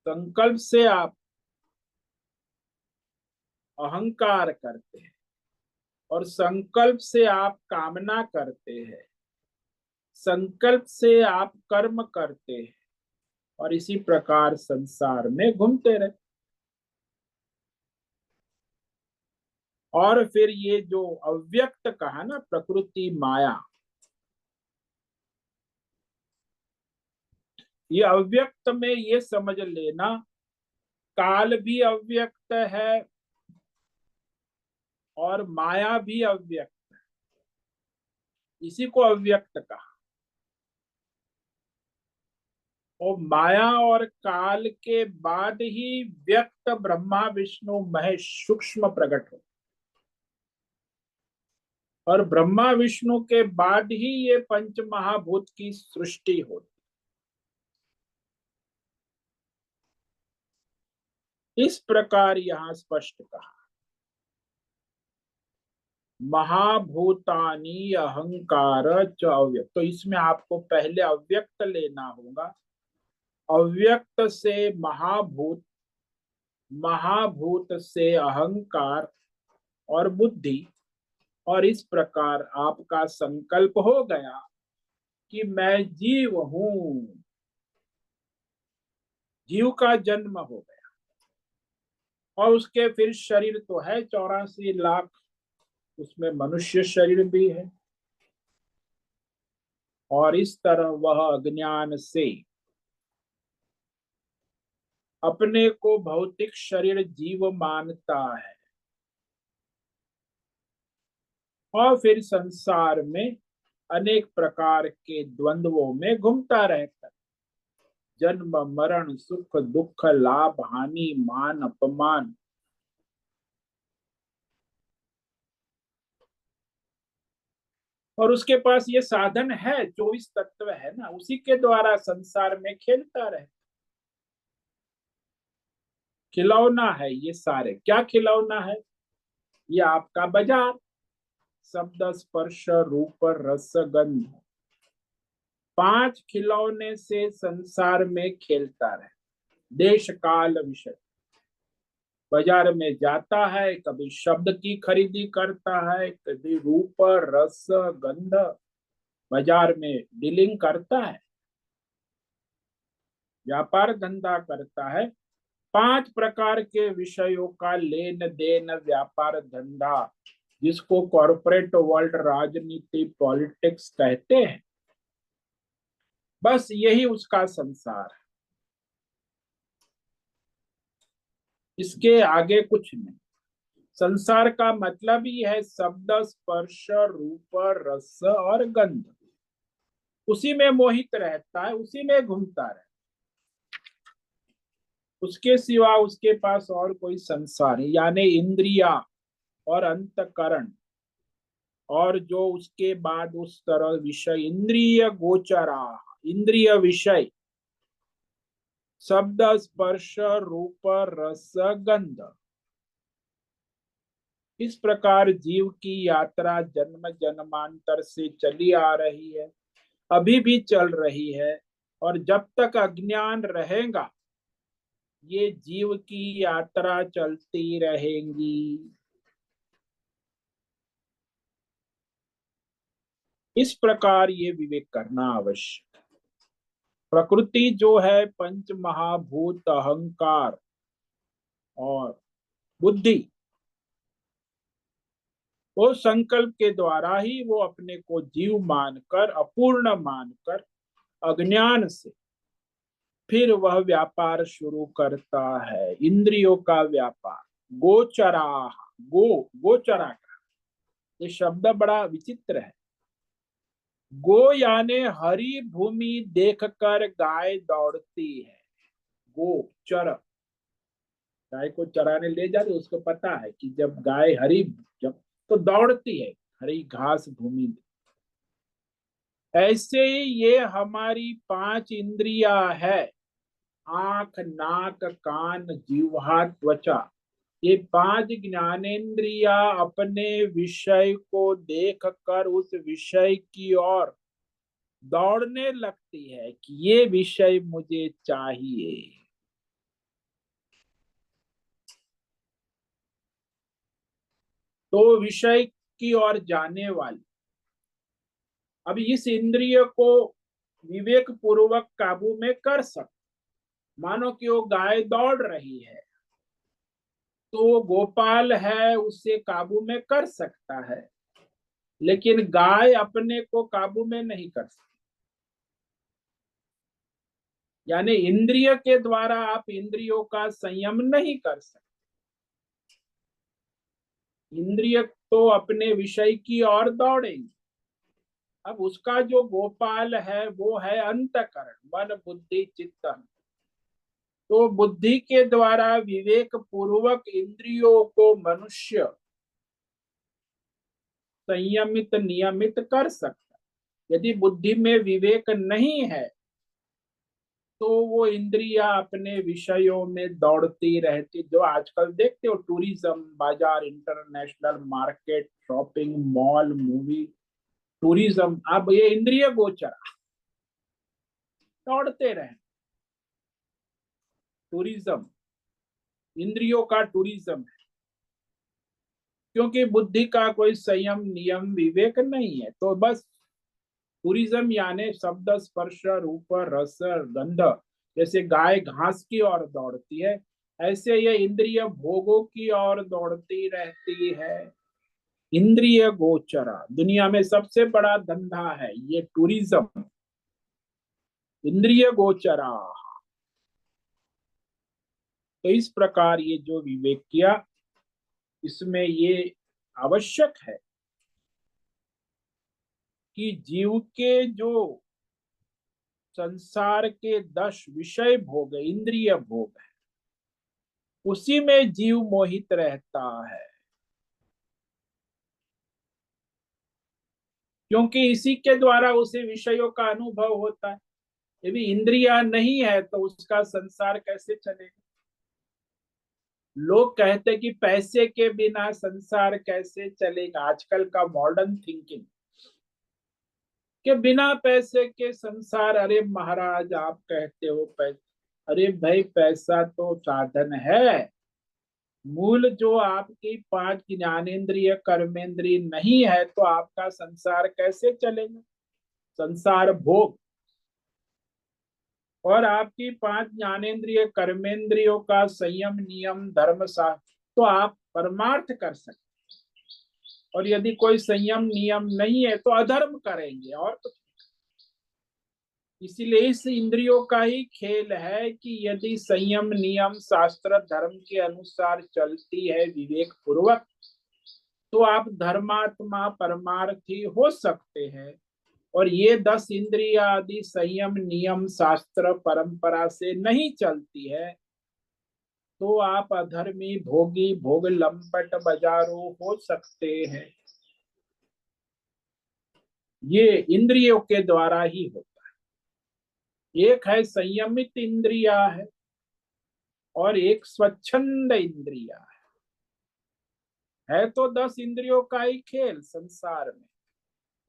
संकल्प से आप अहंकार करते हैं, और संकल्प से आप कामना करते हैं, संकल्प से आप कर्म करते हैं, और इसी प्रकार संसार में घूमते रहे। और फिर ये जो अव्यक्त कहा ना, प्रकृति माया, ये अव्यक्त में ये समझ लेना काल भी अव्यक्त है और माया भी अव्यक्त, इसी को अव्यक्त कहा। और माया और काल के बाद ही व्यक्त ब्रह्मा विष्णु महेश सूक्ष्म प्रकट हो, और ब्रह्मा विष्णु के बाद ही ये पंच महाभूत की सृष्टि होती। इस प्रकार यहां स्पष्ट कहा, महाभूतानि अहंकार च अव्यक्त। तो इसमें आपको पहले अव्यक्त लेना होगा, अव्यक्त से महाभूत, महाभूत से अहंकार और बुद्धि, और इस प्रकार आपका संकल्प हो गया कि मैं जीव हूं, जीव का जन्म हो गया। और उसके फिर शरीर तो है 84 लाख, उसमें मनुष्य शरीर भी है, और इस तरह वह अज्ञान से अपने को भौतिक शरीर जीव मानता है, और फिर संसार में अनेक प्रकार के द्वंद्वों में घूमता रहता है। जन्म मरण सुख दुख लाभ हानि मान अपमान, और उसके पास ये साधन है, 24 तत्व है ना, उसी के द्वारा संसार में खेलता रहे। खिलौना है ये सारे। क्या खिलौना है? ये आपका बाजार, शब्द स्पर्श रूप रस गंध, 5 खिलौने से संसार में खेलता रहे। देश काल विषय, बाजार में जाता है, कभी शब्द की खरीदी करता है, कभी रूप रस गंध, बाजार में डीलिंग करता है, व्यापार धंधा करता है। 5 प्रकार के विषयों का लेन देन व्यापार धंधा, जिसको कॉरपोरेट वर्ल्ड राजनीति पॉलिटिक्स कहते हैं, बस यही उसका संसार है, इसके आगे कुछ नहीं। संसार का मतलब ही है शब्द स्पर्श रूप रस और गंध, उसी में मोहित रहता है, उसी में घूमता रहता है। उसके सिवा उसके पास और कोई संसार है, यानी इंद्रिया और अंतकरण और जो उसके बाद उस तरह विषय इंद्रिय गोचरा, इंद्रिय विषय शब्द स्पर्श रूप रस गंध, इस प्रकार जीव की यात्रा जन्म जन्मांतर से चली आ रही है, अभी भी चल रही है। और जब तक अज्ञान रहेगा ये जीव की यात्रा चलती रहेगी। इस प्रकार ये विवेक करना आवश्यक। प्रकृति जो है पंच महाभूत अहंकार और बुद्धि, वो संकल्प के द्वारा ही वो अपने को जीव मानकर अपूर्ण मानकर अज्ञान से फिर वह व्यापार शुरू करता है, इंद्रियों का व्यापार। गोचरा, गोचरा का ये शब्द बड़ा विचित्र है। गो यानी हरी भूमि देखकर गाय दौड़ती है। गो चर, गाय को चराने ले जाते, उसको पता है कि जब गाय हरी, जब तो दौड़ती है हरी घास भूमि। ऐसे ही ये हमारी पांच इंद्रियां है, आंख नाक कान जिह्वा त्वचा, ये पांच ज्ञानेन्द्रिया अपने विषय को देखकर उस विषय की ओर दौड़ने लगती है कि ये विषय मुझे चाहिए। तो विषय की ओर जाने वाली, अब इस इंद्रिय को विवेक पूर्वक काबू में कर सकते। मानो कि वो गाय दौड़ रही है तो वो गोपाल है उसे काबू में कर सकता है, लेकिन गाय अपने को काबू में नहीं कर सकती। यानी इंद्रिय के द्वारा आप इंद्रियों का संयम नहीं कर सकते। इंद्रिय तो अपने विषय की ओर दौड़ेंगे। अब उसका जो गोपाल है वो है अंतकरण, मन बुद्धि चित्त। तो बुद्धि के द्वारा विवेक पूर्वक इंद्रियों को मनुष्य संयमित नियमित कर सकता है। यदि बुद्धि में विवेक नहीं है तो वो इंद्रियां अपने विषयों में दौड़ती रहती। जो आजकल देखते हो टूरिज्म, बाजार, international market, shopping mall, movie, tourism, अब ये इंद्रिय गोचर दौड़ते रहे। टूरिज्म इंद्रियों का टूरिज्म है, क्योंकि बुद्धि का कोई संयम नियम विवेक नहीं है। तो बस टूरिज्म यानी शब्द स्पर्श रूप रस गंध, जैसे गाय घास की ओर दौड़ती है ऐसे ये इंद्रिय भोगों की ओर दौड़ती रहती है। इंद्रिय गोचरा दुनिया में सबसे बड़ा धंधा है ये टूरिज्म, इंद्रिय गोचरा। तो इस प्रकार ये जो विवेक किया, इसमें ये आवश्यक है कि जीव के जो संसार के 10 विषय भोग, इंद्रिय भोग है, उसी में जीव मोहित रहता है, क्योंकि इसी के द्वारा उसे विषयों का अनुभव होता है। यदि इंद्रिया नहीं है तो उसका संसार कैसे चलेगा। लोग कहते कि पैसे के बिना संसार कैसे चलेगा, आजकल का मॉडर्न थिंकिंग के बिना पैसे के संसार। अरे महाराज आप कहते हो पैसे, अरे भाई पैसा तो साधन है, मूल जो आपकी पांच ज्ञानेन्द्रिय कर्मेंद्रिय नहीं है तो आपका संसार कैसे चलेगा। संसार भोग और आपकी पांच ज्ञानेन्द्रिय कर्मेंद्रियों का संयम नियम धर्म शास्त्र, तो आप परमार्थ कर सकते। और यदि कोई संयम नियम नहीं है तो अधर्म करेंगे और कुछ। इसीलिए इस इंद्रियों का ही खेल है कि यदि संयम नियम शास्त्र धर्म के अनुसार चलती है विवेक पूर्वक, तो आप धर्मात्मा परमार्थी हो सकते हैं। और ये 10 इंद्रिया आदि संयम नियम शास्त्र परंपरा से नहीं चलती है तो आप अधर्मी, भोगी, भोग लंपट, बाजारू हो सकते हैं। ये इंद्रियों के द्वारा ही होता है। एक है संयमित इंद्रिया और एक स्वच्छंद इंद्रिया है तो 10 इंद्रियों का ही खेल संसार में।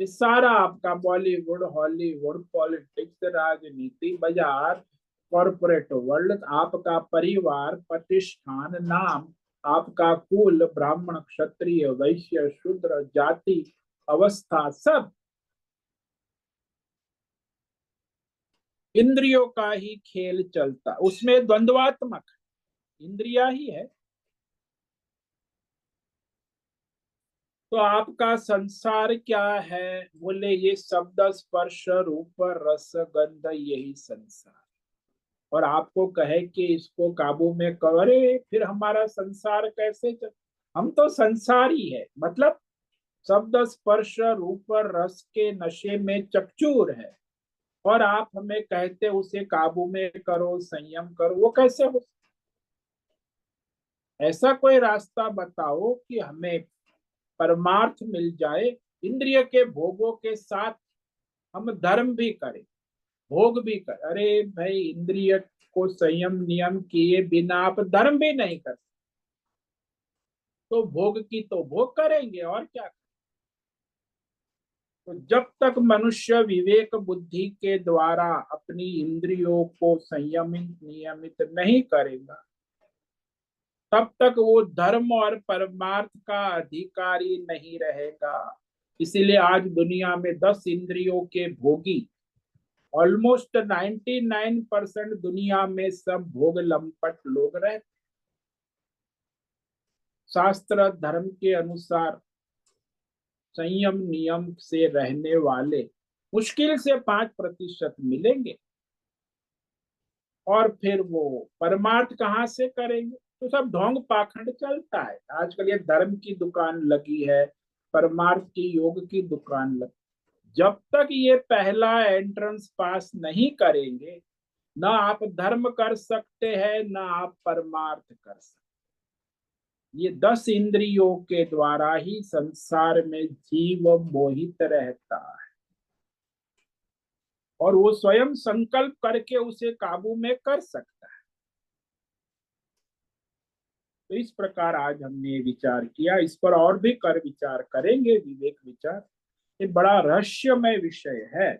ये सारा आपका बॉलीवुड, हॉलीवुड, पॉलिटिक्स, राजनीति, बाजार, कॉरपोरेट वर्ल्ड, आपका परिवार, प्रतिष्ठान, नाम, आपका कुल, ब्राह्मण, क्षत्रिय, वैश्य, शूद्र, जाति, अवस्था, सब इंद्रियों का ही खेल चलता, उसमें द्वंद्वात्मक इंद्रिया ही है। तो आपका संसार क्या है? बोले ये शब्द, स्पर्श, रूप, रस, गंध, यही संसार। और आपको कहे कि इसको काबू में करे, फिर हमारा संसार कैसे चल? हम तो संसारी है, मतलब शब्द, स्पर्श, रूप, रस के नशे में चकचूर है, और आप हमें कहते उसे काबू में करो, संयम करो। वो कैसे हो? ऐसा कोई रास्ता बताओ कि हमें परमार्थ मिल जाए, इंद्रिय के भोगों के साथ हम धर्म भी करें, भोग भी करें। अरे भाई, इंद्रिय को संयम नियम किए बिना आप धर्म भी नहीं कर सकते, तो भोग की तो भोग करेंगे और क्या। तो जब तक मनुष्य विवेक बुद्धि के द्वारा अपनी इंद्रियों को संयमित नियमित नहीं करेगा, तब तक वो धर्म और परमार्थ का अधिकारी नहीं रहेगा। इसीलिए आज दुनिया में 10 इंद्रियों के भोगी ऑलमोस्ट 99% दुनिया में सब भोग लंपट लोग रहते। शास्त्र धर्म के अनुसार संयम नियम से रहने वाले मुश्किल से 5% मिलेंगे, और फिर वो परमार्थ कहाँ से करेंगे? तो सब ढोंग पाखंड चलता है आजकल। ये धर्म की दुकान लगी है, परमार्थ की, योग की दुकान लगी। जब तक ये पहला एंट्रेंस पास नहीं करेंगे, ना आप धर्म कर सकते हैं, ना आप परमार्थ कर सकते। ये 10 इंद्रियों के द्वारा ही संसार में जीव मोहित रहता है, और वो स्वयं संकल्प करके उसे काबू में कर सकता है। तो इस प्रकार आज हमने विचार किया, इस पर और भी कर विचार करेंगे, विवेक विचार। ये बड़ा रहस्यमय विषय है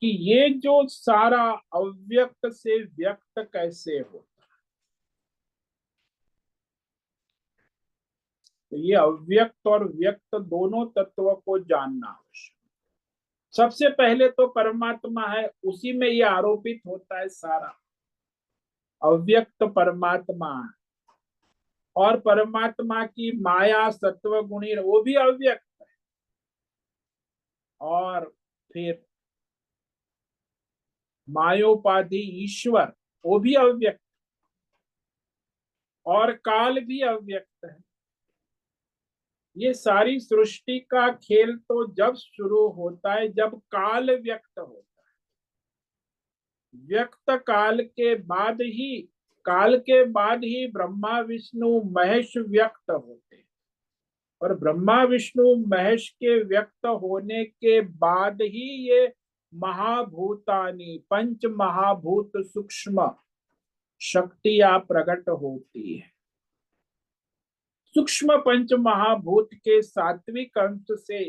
कि ये जो सारा अव्यक्त से व्यक्त कैसे हो। तो ये अव्यक्त और व्यक्त दोनों तत्व को जानना आवश्यक। सबसे पहले तो परमात्मा है, उसी में ये आरोपित होता है सारा। अव्यक्त परमात्मा है, और परमात्मा की माया सत्व गुणी वो भी अव्यक्त है, और फिर मायोपाधि ईश्वर वो भी अव्यक्त, और काल भी अव्यक्त है। ये सारी सृष्टि का खेल तो जब शुरू होता है जब काल व्यक्त होता है। व्यक्त काल के बाद ही ब्रह्मा विष्णु महेश व्यक्त होते हैं, और ब्रह्मा विष्णु महेश के व्यक्त होने के बाद ही ये महाभूतानी, पंच महाभूत सूक्ष्म शक्तियां प्रकट होती है। सूक्ष्म पंच महाभूत के सात्विक अंश से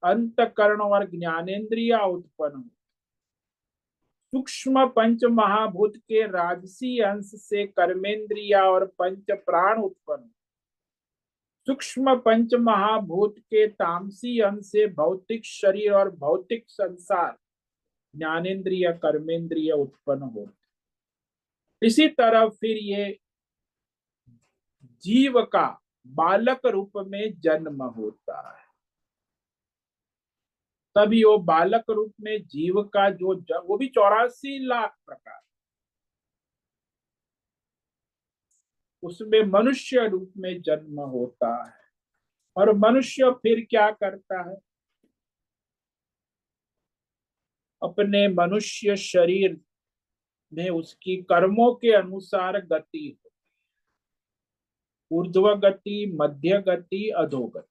अंतकरण और ज्ञानेन्द्रिया उत्पन्न हो। सूक्ष्म पंच महाभूत के राजसी अंश से कर्मेंद्रिया और पंच प्राण उत्पन्न। सूक्ष्म पंच महाभूत के तामसी अंश से भौतिक शरीर और भौतिक संसार, ज्ञानेन्द्रिय, कर्मेंद्रिय उत्पन्न हो। इसी तरह फिर ये जीव का बालक रूप में जन्म होता है। तभी वो बालक रूप में जीव का वो भी 84 लाख प्रकार, उसमें मनुष्य रूप में जन्म होता है। और मनुष्य फिर क्या करता है? अपने मनुष्य शरीर में उसकी कर्मों के अनुसार गति हो, ऊर्ध्व गति, मध्य गति, अधोगति।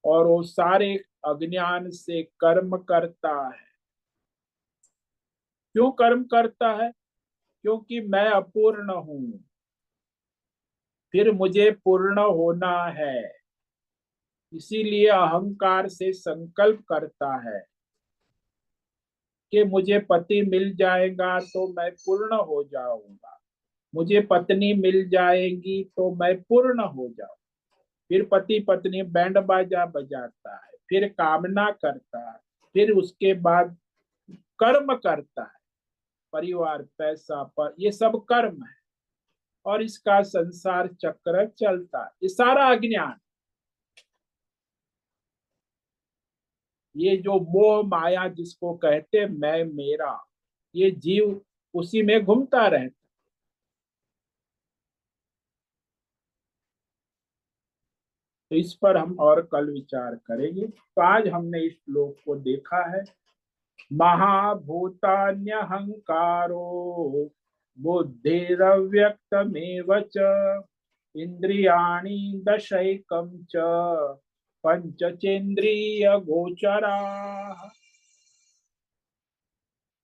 और वो सारे अज्ञान से कर्म करता है। क्यों कर्म करता है? क्योंकि मैं अपूर्ण हूं, फिर मुझे पूर्ण होना है। इसीलिए अहंकार से संकल्प करता है कि मुझे पति मिल जाएगा तो मैं पूर्ण हो जाऊंगा, मुझे पत्नी मिल जाएगी तो मैं पूर्ण हो जाऊंगा। फिर पति पत्नी बैंड बाजा बजाता है, फिर कामना करता है, फिर उसके बाद कर्म करता है। परिवार, पैसा, पर ये सब कर्म है। और इसका संसार चक्र चलता है। ये सारा अज्ञान, ये जो मोह माया जिसको कहते मैं मेरा, ये जीव उसी में घूमता रहता। तो इस पर हम और कल विचार करेंगे। तो आज हमने इस श्लोक को देखा है। महाभूतान्यहंकारो बुद्धिरव्यक्तमेव च इंद्रियाणि दशैकं च पंचचेन्द्रिय गोचरा।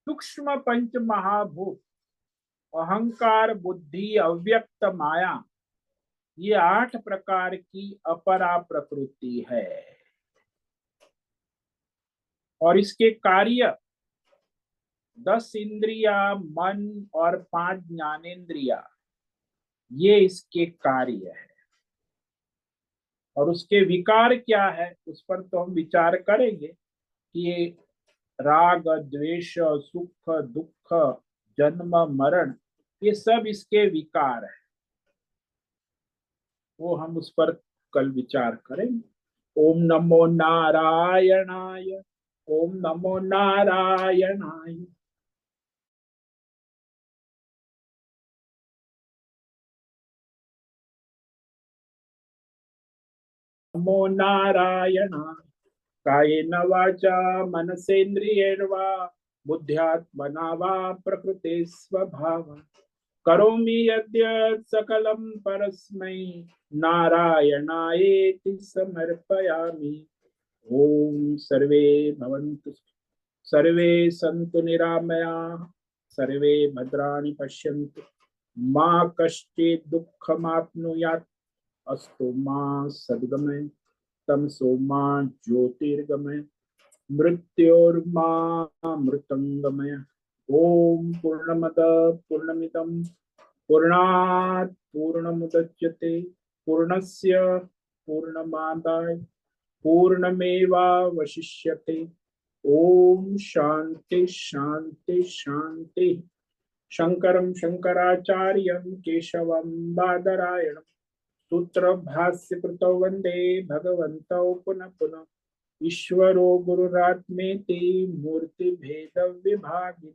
सूक्ष्म पंच महाभूत, अहंकार, बुद्धि, अव्यक्त माया, ये 8 प्रकार की अपरा प्रकृति है। और इसके कार्य 10 इंद्रिया, मन और 5 ज्ञानेन्द्रिया, ये इसके कार्य है। और उसके विकार क्या है उस पर तो हम विचार करेंगे कि ये राग, द्वेष, सुख, दुख, जन्म, मरण, ये सब इसके विकार है। वो हम उस पर कल विचार करेंगे। ओम नमो नारायणाय। ओम नमो नारायणाय। नमो नारायणाय। कायेन वाचा मनसेन्द्रियेण वा बुद्ध्यात्मना वा प्रकृते स्वभाव करोमि यद्यत् सकलं परस्मै नारायणायेति समर्पयामि। ओम सर्वे भवन्तु, सर्वे सन्तु निरामयाः, सर्वे भद्राणि पश्यन्तु, मा कश्चित् दुःखमाप्नुयात्। अस्तु मा सद्गमय, तमसो मा ज्योतिर्गमय, मृत्योर्मा मृतंगमय। ओम पूर्णमद पूर्णमिदं पूर्णात् पूर्णमुदच्यते पूर्णस्य पूर्णमादाय पूर्णमेवावशिष्यते। ओम शांति शांति शांति। शंकरं शंकराचार्यं केशवं बादरायणं सूत्र भाष्य कृतौ वंदे भगवन्तौ पुनः पुनः। ईश्वरो गुरुरात्मेति मूर्ति भेद विभागिनि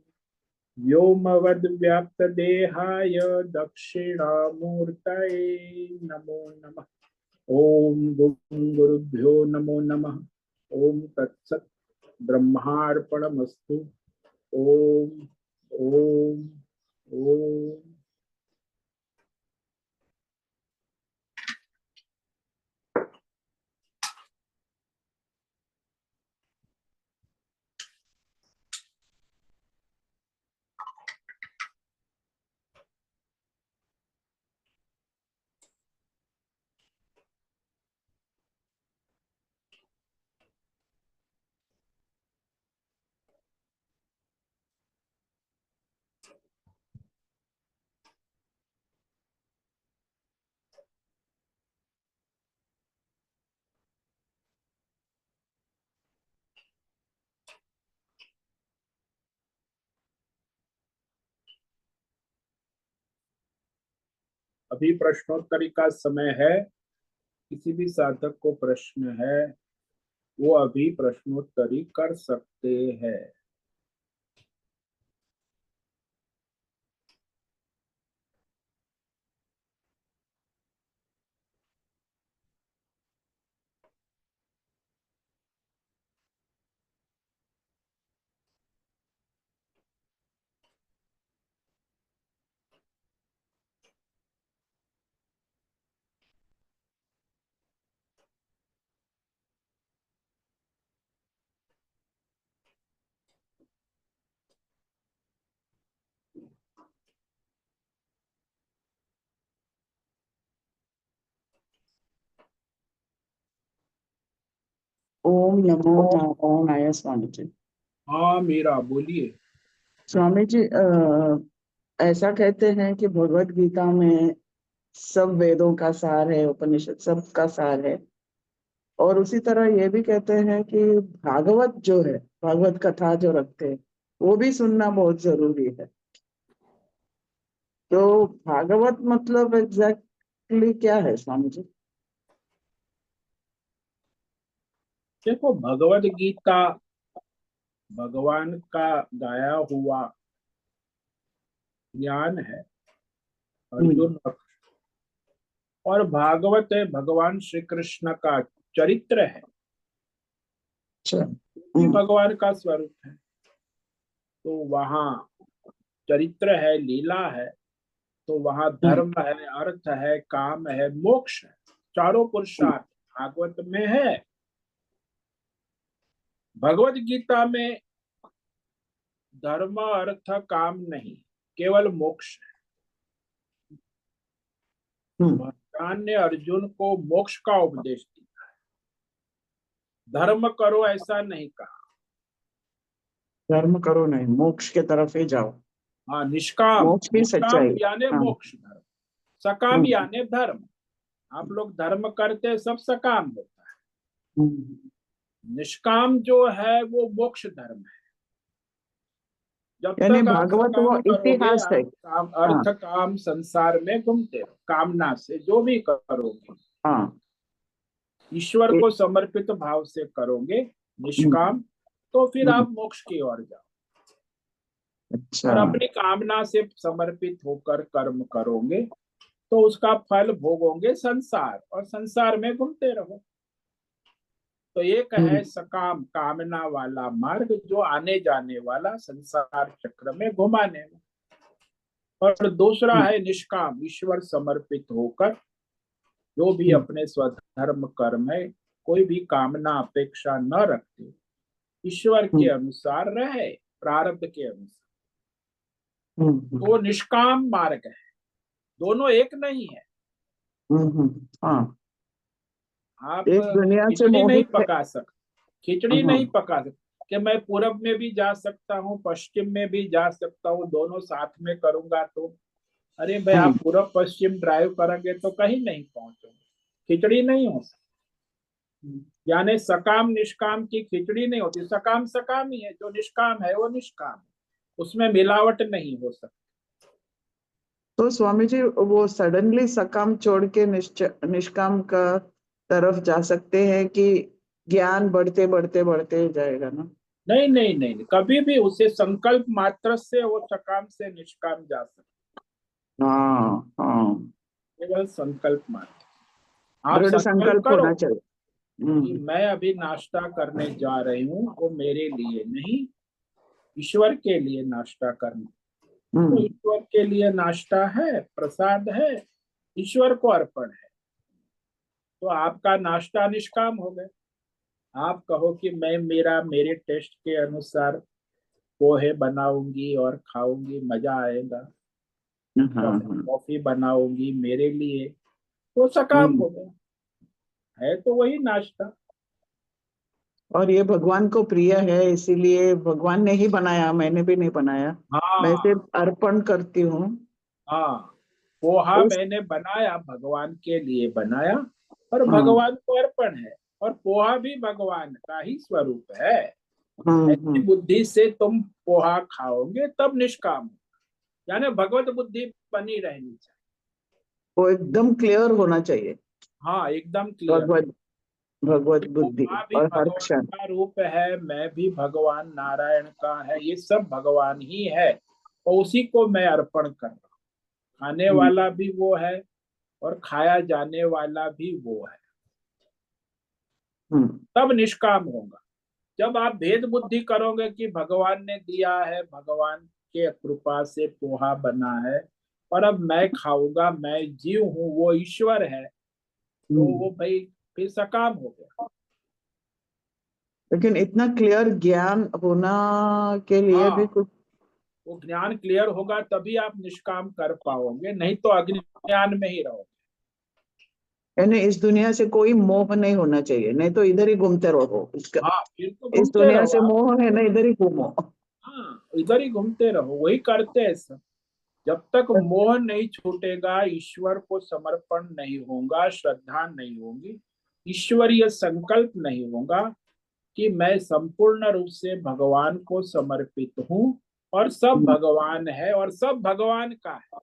व्योमवद्व्याप्तदेहाय दक्षिणामूर्तये नमो नमः। ओम गुरुभ्यो नमो नमः। ओम तत्सत्। ब्रह्मार्पणमस्तु। ओम ओम ओम। अभी प्रश्नोत्तरी का समय है। किसी भी साधक को प्रश्न है वो अभी प्रश्नोत्तरी कर सकते हैं। ओम नमो नारायणाय स्वामी जी। हाँ मीरा बोलिए। स्वामी जी, ऐसा कहते हैं कि भगवत गीता में सब वेदों का सार है, उपनिषद सब का सार है। और उसी तरह ये भी कहते हैं कि भागवत जो है, भागवत कथा जो रखते हैं, वो भी सुनना बहुत जरूरी है। तो भागवत मतलब एग्जैक्टली क्या है स्वामी जी? देखो भगवत गीता भगवान का गाया हुआ ज्ञान है हम्म। अर्जुन। और भागवत है भगवान श्री कृष्ण का चरित्र है, अच्छा। भी भगवान का स्वरूप है। तो वहाँ चरित्र है, लीला है, तो वहाँ हम्म। धर्म है, अर्थ है, काम है, मोक्ष है। चारों पुरुषार्थ भागवत में है। भगवत गीता में धर्म अर्थ काम नहीं, केवल मोक्ष है। हम्म। भगवान ने अर्जुन को मोक्ष का उपदेश दिया। धर्म करो ऐसा नहीं कहा। धर्म करो नहीं, मोक्ष के तरफ ही जाओ। हाँ, निष्काम। मोक्ष की निष्काम सच्चाई। यानी हाँ। मोक्ष। धर्म सकाम हम्म। यानी धर्म। आप लोग धर्म करते सब सकाम होता है। हम्म। निष्काम जो है वो मोक्ष धर्म है। जब यानी तक आप भागवत वो सकाम करोगे, इतिहास है। आप काम हाँ। अर्थ काम संसार में घूमते हो, कामना से जो भी करोगे हाँ। ईश्वर ए- को समर्पित भाव से करोगे, हम्म। निष्काम, तो फिर हम्म। आप मोक्ष की ओर जाओ। अच्छा। और अपनी कामना से समर्पित होकर कर्म करोगे तो उसका फल भोगोगे संसार, और संसार में घूमते रहो। तो एक हम्म। है सकाम कामना वाला मार्ग, जो आने जाने वाला संसार चक्र में घुमाने में। और दूसरा हम्म। है निष्काम, ईश्वर समर्पित होकर जो भी हम्म। अपने स्वधर्म कर्म है, कोई भी कामना अपेक्षा न रखते, ईश्वर के हम्म। अनुसार रहे, प्रारब्ध के अनुसार। हम्म। तो निष्काम मार्ग है। दोनों एक नहीं है। हाँ। आप एक दुनिया से खिचड़ी नहीं मोहित है। पका सकते। खिचड़ी हाँ। नहीं पका सकते कि मैं पूरब में भी जा सकता हूँ, पश्चिम में भी जा सकता हूँ, दोनों साथ में करूंगा तो। अरे भाई, हम्म। आप पूरब पश्चिम ड्राइव करेंगे तो कहीं नहीं पहुंचोगे। खिचड़ी नहीं हो सकती। यानी सकाम निष्काम की खिचड़ी नहीं होती। सकाम सकाम ही है, जो निष्काम है वो निष्काम है, उसमें मिलावट नहीं हो सकती। तो स्वामी जी, वो सडनली सकाम छोड़ के निष्काम का तरफ जा सकते हैं कि ज्ञान बढ़ते बढ़ते बढ़ते जाएगा ना? नहीं नहीं नहीं नहीं, कभी भी उसे संकल्प मात्र से वो सकाम से निष्काम जा सकते। हाँ हाँ। केवल संकल्प मात्र। आप दृढ़ संकल्प संकल्प करो होना चाहिए। कि मैं अभी नाश्ता करने जा रही हूँ, वो मेरे लिए नहीं, ईश्वर के लिए नाश्ता करना। तो हम्म। ईश्वर के लिए नाश्ता है, प्रसाद है, ईश्वर को अर्पण है। तो आपका नाश्ता निष्काम हो गया। आप कहो कि मैं मेरे टेस्ट के अनुसार पोहे बनाऊंगी और खाऊंगी, मजा आएगा, हाँ कॉफी हाँ। कॉफी बनाऊंगी मेरे लिए, तो सकाम हम्म। हो गया। है तो वही नाश्ता। और ये भगवान को प्रिय है, इसीलिए भगवान ने ही बनाया, मैंने भी नहीं बनाया। मैं हाँ सिर्फ अर्पण करती हूँ। हाँ, पोहा उस। मैंने बनाया, भगवान के लिए बनाया, और हाँ। भगवान को अर्पण है। और पोहा भी भगवान का ही स्वरूप है। ऐसी हाँ। बुद्धि से तुम पोहा खाओगे तब निष्काम हो। यानी भगवत बुद्धि बनी रहनी चाहिए। वो एकदम क्लियर होना चाहिए। हाँ, एकदम क्लियर। भगवत भगवत बुद्धि। पोहा भी और हर भगवान क्षण। का रूप है, मैं भी भगवान नारायण का है, ये सब भगवान ही है। और उसी को मैं अर्पण कर रहा हूँ। खाने हम्म। वाला भी वो है और खाया जाने वाला भी वो है। हम्म। तब निष्काम होगा। जब आप भेद बुद्धि करोगे कि भगवान ने दिया है, भगवान के कृपा से पोहा बना है, और अब मैं खाऊंगा, मैं जीव हूं, वो ईश्वर है, तो हम्म। वो भाई फिर सकाम हो गया। लेकिन इतना क्लियर ज्ञान होना के लिए भी हाँ, कुछ। वो ज्ञान क्लियर होगा, तभी आप निष्काम कर पाओगे, नहीं तो अज्ञान में ही रहोगे। यानी इस दुनिया से कोई मोह नहीं होना चाहिए, नहीं तो इधर ही घूमते रहो। इसका हाँ, फिर तो इस घूमते दुनिया रहो से आप। मोह है ना, इधर ही घूमो। हाँ, इधर ही घूमते रहो, वही करते हैं सब। जब तक मोह नहीं छूटेगा, ईश्वर को समर्पण नहीं होगा, श्रद्धा नहीं होगी, ईश्वरीय संकल्प नहीं होगा कि मैं संपूर्ण रूप से भगवान को समर्पित हूँ और सब भगवान है और सब भगवान का है।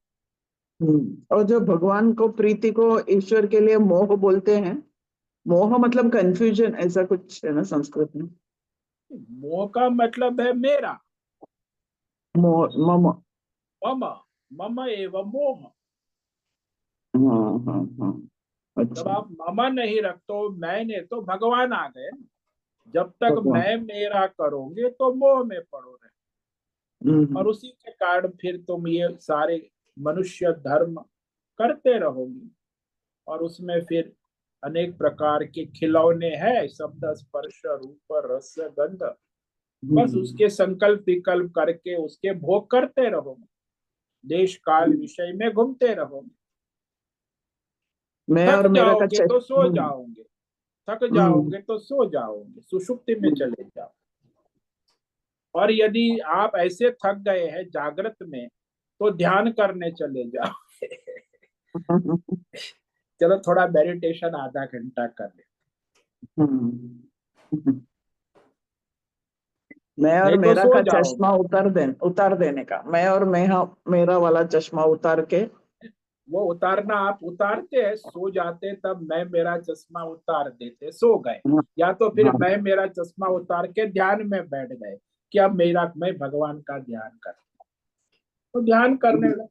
और जो भगवान को, प्रीति को ईश्वर के लिए मोह बोलते हैं, मोह मतलब कंफ्यूजन, ऐसा कुछ है ना संस्कृत में। मोह का मतलब है मेरा, मोह, मम। मम, मम एवं मोह। हाँ हाँ हाँ। जब अच्छा। आप मम नहीं रखते हो, मैंने, तो भगवान आ गए ना। जब तक भगवान। मैं मेरा करोगे तो मोह में पड़ोगे, और हम्म उसी के कारण फिर तुम ये सारे मनुष्य धर्म करते रहोगे, और उसमें फिर अनेक प्रकार के खिलौने हैं, शब्द स्पर्श रूप रस गंध, बस हम्म। उसके संकल्प विकल्प करके उसके भोग करते रहोगे, देश काल विषय में घूमते रहोगे। मैं थक और मेरा का जाओगे तो सो हम्म जाओगे, थक हम्म जाओगे तो सो जाओगे, सुषुप्ति में हम्म। चले जाओ। और यदि आप ऐसे थक गए हैं जागृत में, तो ध्यान करने चले जाओ। चलो थोड़ा मेडिटेशन आधा घंटा कर ले, हम्म। मैं और नहीं तो मेरा सो का जाओगे। चश्मा उतार देने का, मैं और मेरा वाला चश्मा उतार के। वो उतारना आप उतारते हैं, सो जाते तब मैं मेरा चश्मा उतार देते, सो गए। हाँ या तो फिर हाँ। मैं मेरा चश्मा उतार के ध्यान में बैठ गए कि अब मेरा, मैं भगवान का ध्यान कर, तो ध्यान करने लगे।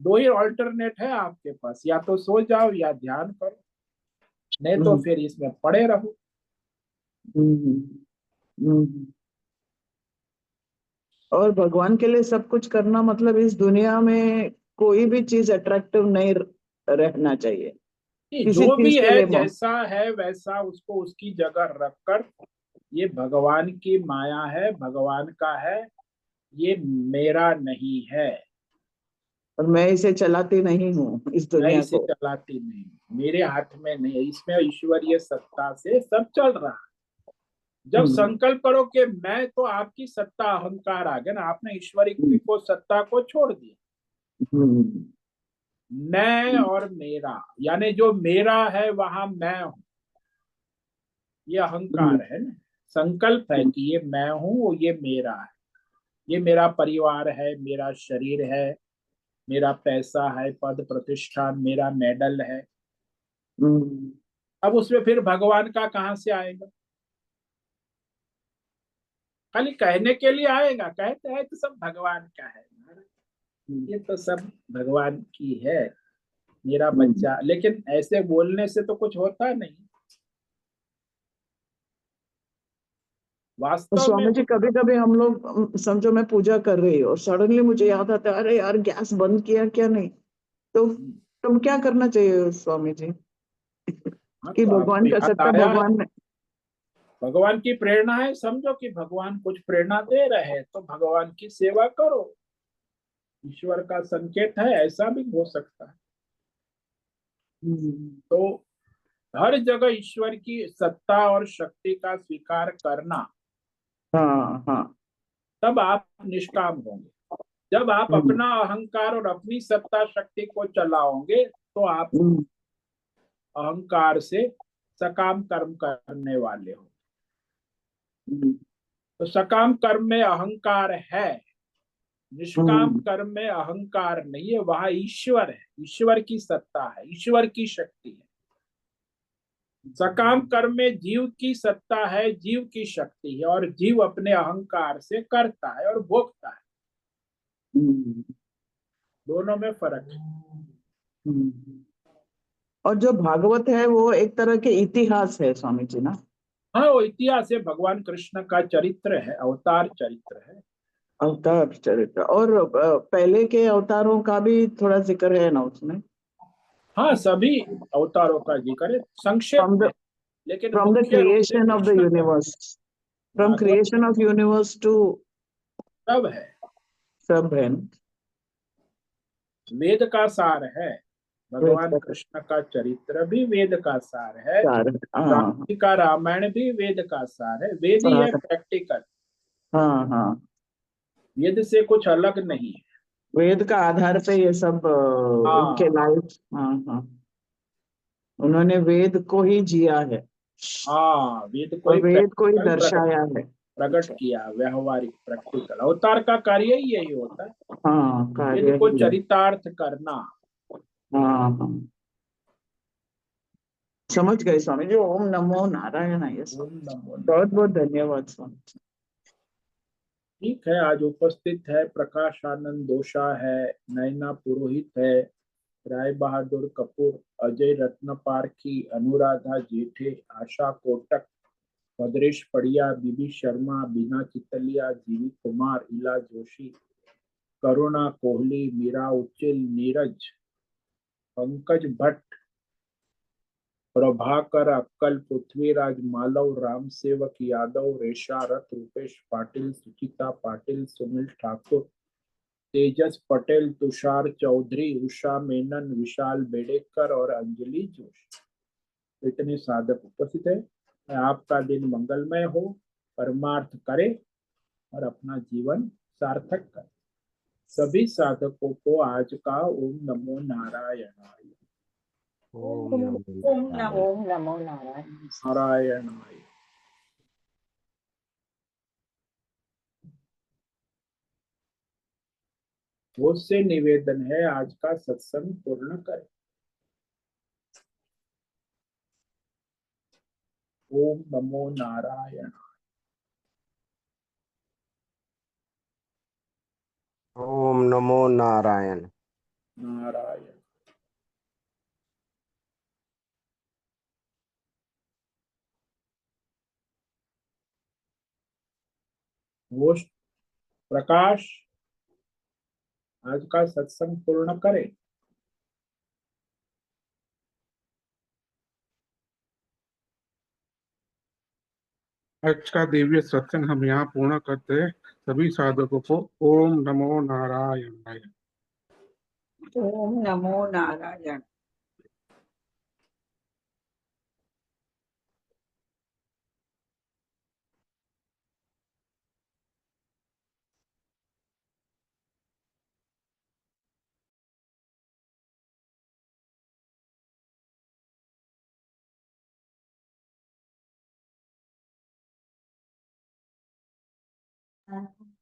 दो ही ऑल्टरनेट है आपके पास, या तो सो जाओ या ध्यान करो, नहीं तो हम्म फिर इसमें पड़े रहो। हम्म हम्म। और भगवान के लिए सब कुछ करना मतलब इस दुनिया में कोई भी चीज अट्रैक्टिव नहीं रहना चाहिए, कि किसी जो भी चीज के है लिए जैसा है वैसा उसको उसकी जगह रखकर, ये भगवान की माया है, भगवान का है, ये मेरा नहीं है, और मैं इसे चलाती नहीं हूँ इस मैं दुनिया इसे को। चलाती नहीं, मेरे हाथ में नहीं है, इसमें ईश्वरीय सत्ता से सब चल रहा है। जब हम्म संकल्प करो कि मैं, तो आपकी सत्ता अहंकार आ गया ना, आपने ईश्वरी हम्म को सत्ता को छोड़ दिया। हम्म मैं और मेरा, यानी जो मेरा है वहां मैं हूं, ये हम्म अहंकार है ना। संकल्प है हम्म कि ये मैं हूं, ये मेरा है, ये मेरा परिवार है, मेरा शरीर है, मेरा पैसा है, पद प्रतिष्ठा, मेरा मेडल है। हम्म अब उसमें फिर भगवान का कहां से आएगा? खाली कहने के लिए आएगा, कहते हैं तो सब भगवान का है, ये तो सब भगवान की है, मेरा हम्म। बच्चा, लेकिन ऐसे बोलने से तो कुछ होता नहीं तो वास्तव में। स्वामी जी, कभी कभी हम लोग समझो मैं पूजा कर रही हूँ और सडनली मुझे याद आता है, अरे यार गैस बंद किया क्या नहीं, तो तुम क्या करना चाहिए स्वामी जी? हाँ, कि तो आपको भगवान का याद सत्ता आया है, भगवान में। भगवान की प्रेरणा है, समझो कि भगवान कुछ प्रेरणा दे रहे हैं तो भगवान की सेवा करो, ईश्वर का संकेत है, ऐसा भी हो सकता है। हम्म, तो हर जगह ईश्वर की सत्ता और शक्ति का स्वीकार करना, हाँ हाँ। तब आप निष्काम होंगे। जब आप हम्म अपना अहंकार और अपनी सत्ता शक्ति को चलाओगे, तो आप हम्म अहंकार से सकाम कर्म करने वाले हो। हम्म तो सकाम कर्म में अहंकार है, निष्काम हम्म कर्म में अहंकार नहीं है, वहां ईश्वर है, ईश्वर की सत्ता है, ईश्वर की शक्ति है। सकाम कर्म में जीव की सत्ता है, जीव की शक्ति है, और जीव अपने अहंकार से करता है और भोगता है, हम्म दोनों में फर्क है। हम्म। और जो भागवत है वो एक तरह के इतिहास है स्वामी जी ना। हाँ, वो इतिहास है, भगवान कृष्ण का चरित्र है, अवतार चरित्र है। अवतार चरित्र, और पहले के अवतारों का भी थोड़ा जिक्र है ना उसमें। हाँ, सभी अवतारों का जिक्र है संक्षेप फ्रॉम द में, लेकिन फ्रॉम द मुख्य रूप से क्रिएशन ऑफ द कृष्ण का। Universe, from Bhagavat creation of universe to सब है, सब है ना? वेद का सार है, भगवान कृष्ण का चरित्र भी वेद का सार है, हाँ राम जी का रामायण भी वेद का सार है। वेद ही है प्रैक्टिकल, हाँ हाँ, वेद से कुछ अलग नहीं है। वेद का आधार पे ये सब उनके हाँ लाइफ, हाँ हाँ, उन्होंने वेद को ही जिया है हाँ, वेद को और ही वेद को ही प्रैक्टिकल दर्शाया है। प्रकट किया, व्यवहारिक प्रैक्टिकल। अवतार का कार्य ही यही होता है, हाँ, कार्य वेद को ही है। चरितार्थ करना। हाँ हाँ, समझ गए स्वामी जी। ओम नमो नारायण। ये ओम नमो बहुत बहुत नारायण। धन्यवाद स्वामी जी। ठीक है, आज उपस्थित है प्रकाश आनंद दोषा है, नैना पुरोहित है, राय बहादुर कपूर, अजय रत्न पारखी, अनुराधा जेठे, आशा कोटक, भद्रेश पड़िया, बीबी शर्मा, बीना चितलिया, जीवी कुमार, इला जोशी, करुणा कोहली, मीरा उच्चिल, नीरज, पंकज भट्ट, प्रभाकर अक्कल, पृथ्वीराज मालव, राम सेवक यादव, रेशा रथ, रूपेश पाटिल, सुचिता पाटिल, सुनील ठाकुर, तेजस पटेल, तुषार चौधरी, उषा मेनन, विशाल बेडेकर और अंजलि जोशी। इतने साधक उपस्थित है। आपका दिन मंगलमय हो, परमार्थ करे और अपना जीवन सार्थक करे। सभी साधकों को आज का ओम नमो नारायणाय। ओम नमो नारायण। नारायणाय। मुझसे निवेदन है, आज का सत्संग पूर्ण करें। ओम नमो नारायण। ओम नमो नारायण। नारायण। होस्ट प्रकाश, आज का सत्संग पूर्ण करें। आज का दिव्य सत्संग हम यहाँ पूर्ण करते हैं। सभी साधकों को ओम नमो नारायण। ओम नमो नारायण।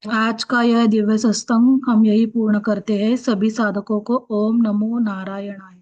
आज का यह दिव्य सत्संग हम यही पूर्ण करते हैं। सभी साधकों को ओम नमो नारायणाय।